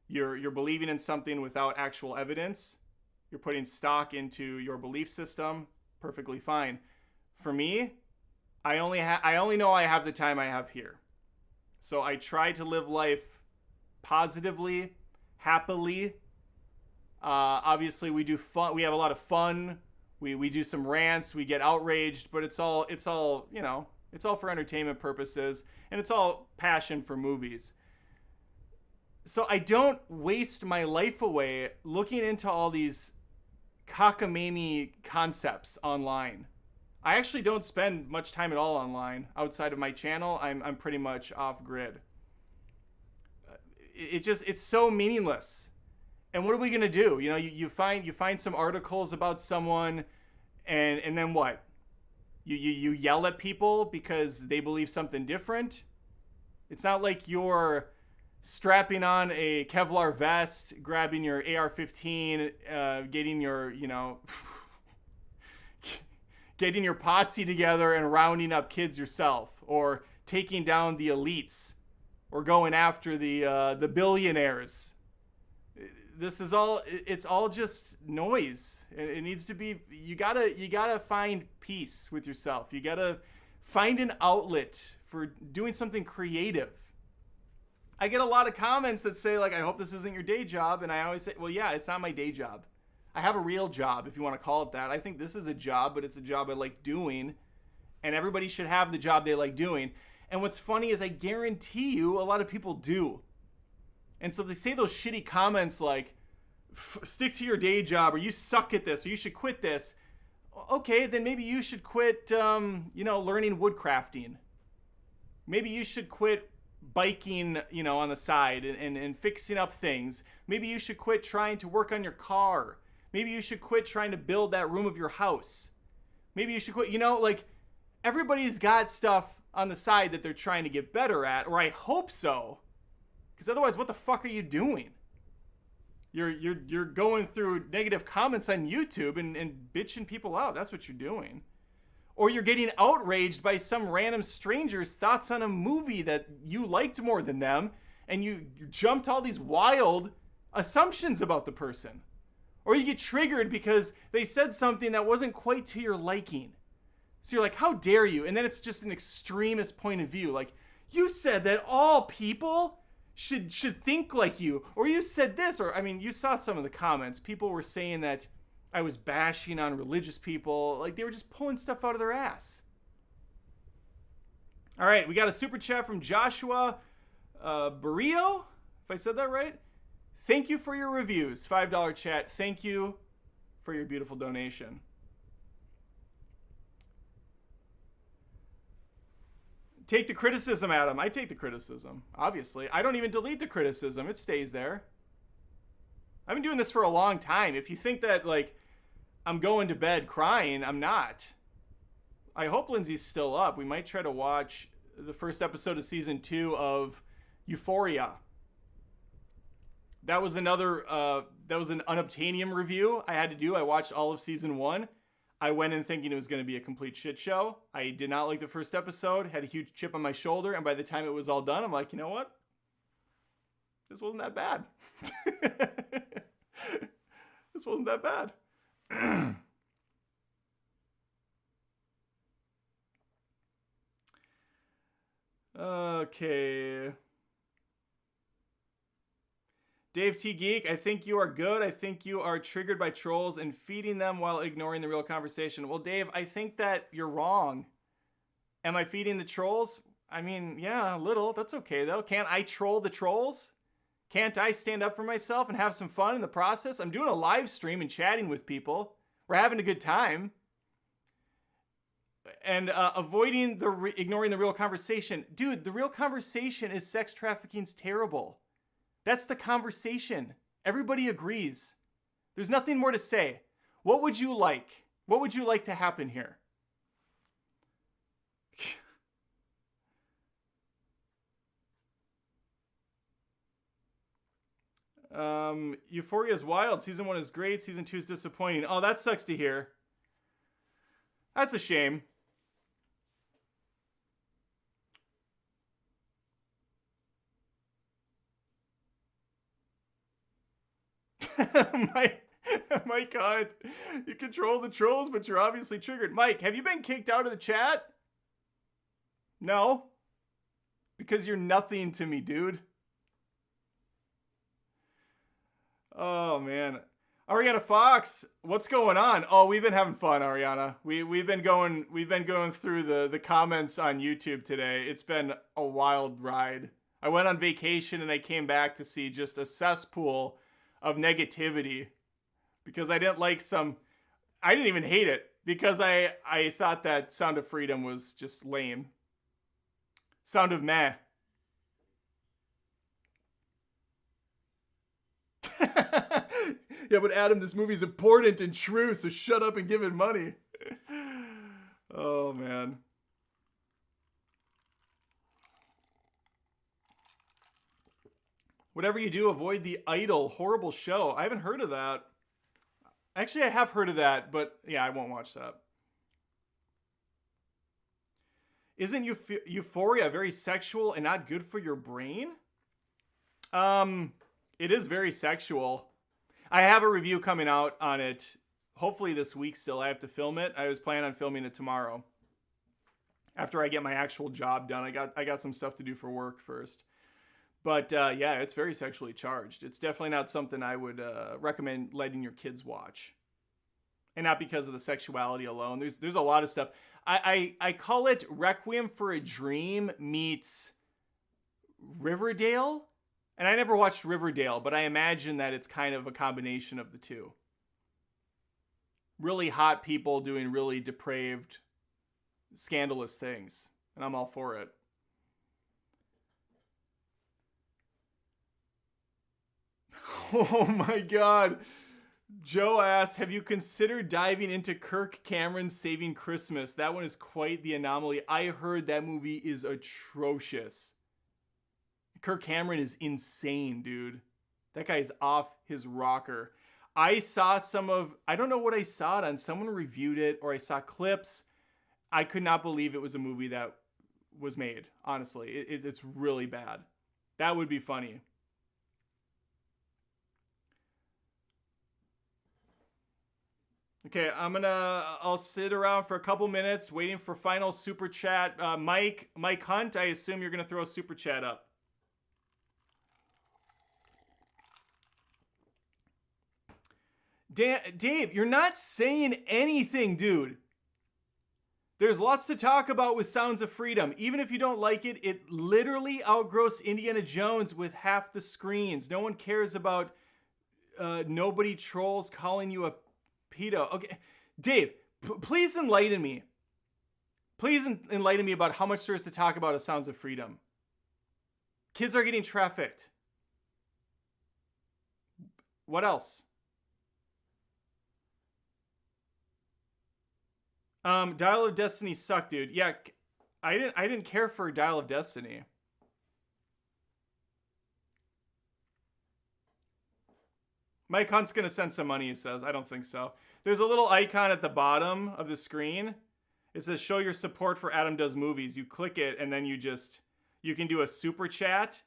You're believing in something without actual evidence. You're putting stock into your belief system. Perfectly fine. For me, I only know I have the time I have here. So I try to live life positively, happily. Obviously, we do fun. We have a lot of fun. We do some rants. We get outraged, but it's all it's all for entertainment purposes, and it's all passion for movies. So I don't waste my life away looking into all these cockamamie concepts online. I actually don't spend much time at all online. Outside of my channel, I'm pretty much off grid. It's so meaningless. And what are we gonna do? You find some articles about someone, and then what? You yell at people because they believe something different. It's not like you're strapping on a Kevlar vest, grabbing your AR-15, getting your getting your posse together and rounding up kids yourself, or taking down the elites, or going after the billionaires. It's all just noise. It needs to be, you gotta find peace with yourself. You gotta find an outlet for doing something creative. I get a lot of comments that say, like, I hope this isn't your day job. And I always say, well, yeah, it's not my day job. I have a real job, if you want to call it that. I think this is a job, but it's a job I like doing. And everybody should have the job they like doing. And what's funny is I guarantee you a lot of people do. And so they say those shitty comments like, stick to your day job, or you suck at this, or you should quit this. Okay, then maybe you should quit, learning woodcrafting. Maybe you should quit biking, on the side and fixing up things. Maybe you should quit trying to work on your car. Maybe you should quit trying to build that room of your house. Maybe you should quit, everybody's got stuff on the side that they're trying to get better at, or I hope so. Because otherwise, what the fuck are you doing? You're going through negative comments on YouTube and bitching people out. That's what you're doing. Or you're getting outraged by some random stranger's thoughts on a movie that you liked more than them, and you jumped all these wild assumptions about the person. Or you get triggered because they said something that wasn't quite to your liking. So you're like, how dare you? And then it's just an extremist point of view. Like, you said that all people should think like you. Or you said this. Or, you saw some of the comments. People were saying that I was bashing on religious people. Like, they were just pulling stuff out of their ass. All right, we got a super chat from Joshua Barrio, if I said that right. Thank you for your reviews. $5 chat. Thank you for your beautiful donation. Take the criticism, Adam. I take the criticism, obviously. I don't even delete the criticism. It stays there. I've been doing this for a long time. If you think that, like, I'm going to bed crying, I'm not. I hope Lindsay's still up. We might try to watch the first episode of season 2 of Euphoria. That was an unobtainium review I had to do. I watched all of season 1. I went in thinking it was going to be a complete shit show. I did not like the first episode, had a huge chip on my shoulder, and by the time it was all done, I'm like, you know what? This wasn't that bad. This wasn't that bad. Okay. Dave T. Geek, I think you are good. I think you are triggered by trolls and feeding them while ignoring the real conversation. Well, Dave, I think that you're wrong. Am I feeding the trolls? Yeah, a little. That's okay, though. Can't I troll the trolls? Can't I stand up for myself and have some fun in the process? I'm doing a live stream and chatting with people. We're having a good time. And avoiding ignoring the real conversation. Dude, the real conversation is sex trafficking's terrible. That's the conversation. Everybody agrees. There's nothing more to say. What would you like? What would you like to happen here? Euphoria is wild. Season 1 is great. Season 2 is disappointing. Oh, that sucks to hear. That's a shame. My God. You control the trolls, but you're obviously triggered. Mike, have you been kicked out of the chat? No. Because you're nothing to me, dude. Oh, man. Ariana Fox, what's going on? Oh, we've been having fun, Ariana. We've been going through the comments on YouTube today. It's been a wild ride. I went on vacation and I came back to see just a cesspool of negativity because I didn't like I didn't even hate it because I thought that Sound of Freedom was just lame. Sound of meh. Yeah, but Adam, this movie's important and true, so shut up and give it money. Oh, man. Whatever you do, avoid the Idol. Horrible show. I haven't heard of that. Actually, I have heard of that, but yeah, I won't watch that. Isn't Euphoria very sexual and not good for your brain? It is very sexual. I have a review coming out on it. Hopefully this week still. I have to film it. I was planning on filming it tomorrow. After I get my actual job done. I got some stuff to do for work first. But yeah, it's very sexually charged. It's definitely not something I would recommend letting your kids watch. And not because of the sexuality alone. There's a lot of stuff. I call it Requiem for a Dream meets Riverdale. And I never watched Riverdale, but I imagine that it's kind of a combination of the two. Really hot people doing really depraved, scandalous things. And I'm all for it. Oh my God. Joe asked, have you considered diving into Kirk Cameron's Saving Christmas? That one is quite the anomaly. I heard that movie is atrocious. Kirk Cameron is insane, dude. That guy is off his rocker. I saw I don't know what I saw it on. Someone reviewed it or I saw clips. I could not believe it was a movie that was made, honestly. It's really bad. That would be funny. Okay, I'll sit around for a couple minutes waiting for final super chat. Mike Hunt, I assume you're gonna throw a super chat up. Dave, you're not saying anything, dude. There's lots to talk about with Sounds of Freedom. Even if you don't like it, it literally outgrossed Indiana Jones with half the screens. No one cares about nobody trolls calling you a pedo. Okay, Dave, please enlighten me. Please enlighten me about how much there is to talk about of Sounds of Freedom. Kids are getting trafficked. What else? Dial of Destiny sucked, dude. Yeah, I didn't care for Dial of Destiny. Mike Hunt's gonna send some money, he says. I don't think so. There's a little icon at the bottom of the screen. It says show your support for Adam Does Movies. You click it and then you can do a super chat.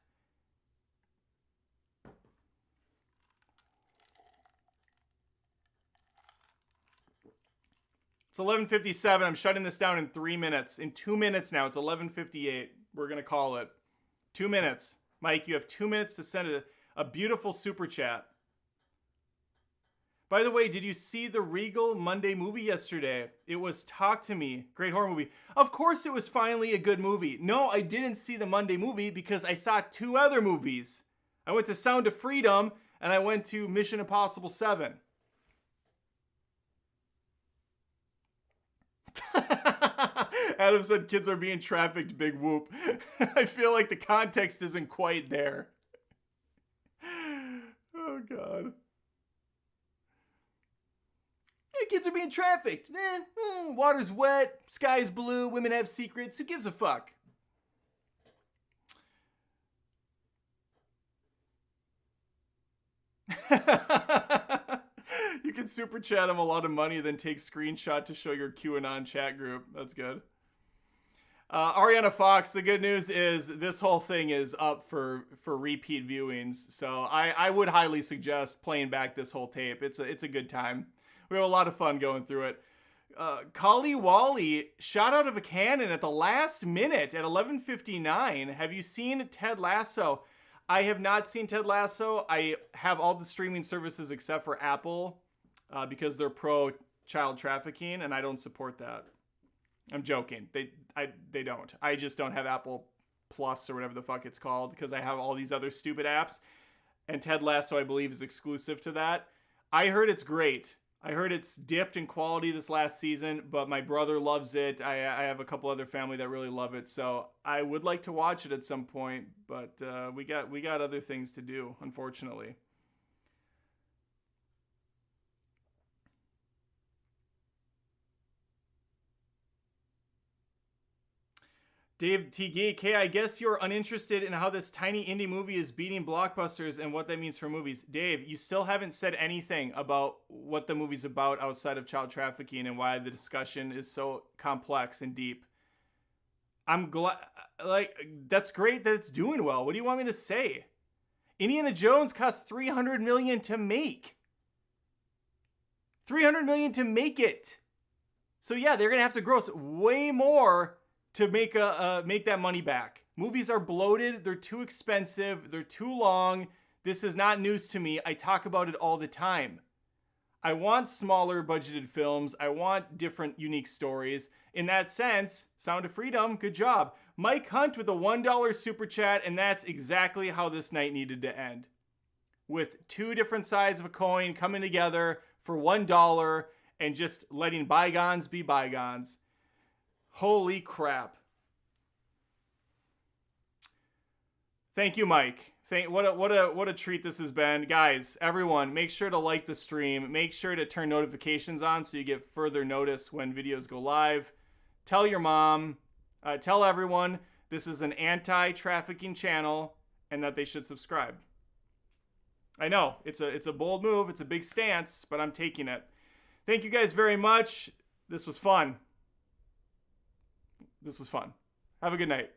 It's 11:57. I'm shutting this down in 3 minutes. In 2 minutes now. It's 11:58. We're going to call it. 2 minutes. Mike, you have 2 minutes to send a beautiful super chat. By the way, did you see the Regal Monday movie yesterday? It was Talk to Me. Great horror movie. Of course it was finally a good movie. No, I didn't see the Monday movie because I saw 2 other movies. I went to Sound of Freedom and I went to Mission Impossible 7. Adam said kids are being trafficked, big whoop. I feel like the context isn't quite there. Oh, God. Hey, kids are being trafficked. Water's wet, sky's blue, women have secrets. Who gives a fuck? You can super chat him a lot of money, then take screenshot to show your QAnon chat group. That's good. Ariana Fox, the good news is this whole thing is up for repeat viewings. So I would highly suggest playing back this whole tape. It's a good time. We have a lot of fun going through it. Kali Wally shot out of a cannon at the last minute at 11:59. Have you seen Ted Lasso? I have not seen Ted Lasso. I have all the streaming services except for Apple because they're pro child trafficking, and I don't support that. I'm joking. They don't. I just don't have Apple Plus or whatever the fuck it's called because I have all these other stupid apps. And Ted Lasso, I believe, is exclusive to that. I heard it's great. I heard it's dipped in quality this last season, but my brother loves it. I have a couple other family that really love it, so I would like to watch it at some point, but we got other things to do, unfortunately. Dave T. Geek, hey, I guess you're uninterested in how this tiny indie movie is beating blockbusters and what that means for movies. Dave, you still haven't said anything about what the movie's about outside of child trafficking and why the discussion is so complex and deep. I'm glad, that's great that it's doing well. What do you want me to say? Indiana Jones cost $300 million to make. $300 million to make it. So yeah, they're going to have to gross way more to make that money back. Movies are bloated, they're too expensive, they're too long. This is not news to me. I talk about it all the time. I want smaller budgeted films. I want different unique stories. In that sense, Sound of Freedom, good job. Mike Hunt with a $1 super chat, and that's exactly how this night needed to end. With two different sides of a coin coming together for $1 and just letting bygones be bygones. Holy crap. Thank you, Mike. What a treat this has been. Guys, everyone, make sure to like the stream. Make sure to turn notifications on so you get further notice when videos go live. Tell your mom. Tell everyone this is an anti-trafficking channel and that they should subscribe. I know, it's a bold move. It's a big stance, but I'm taking it. Thank you guys very much. This was fun. Have a good night.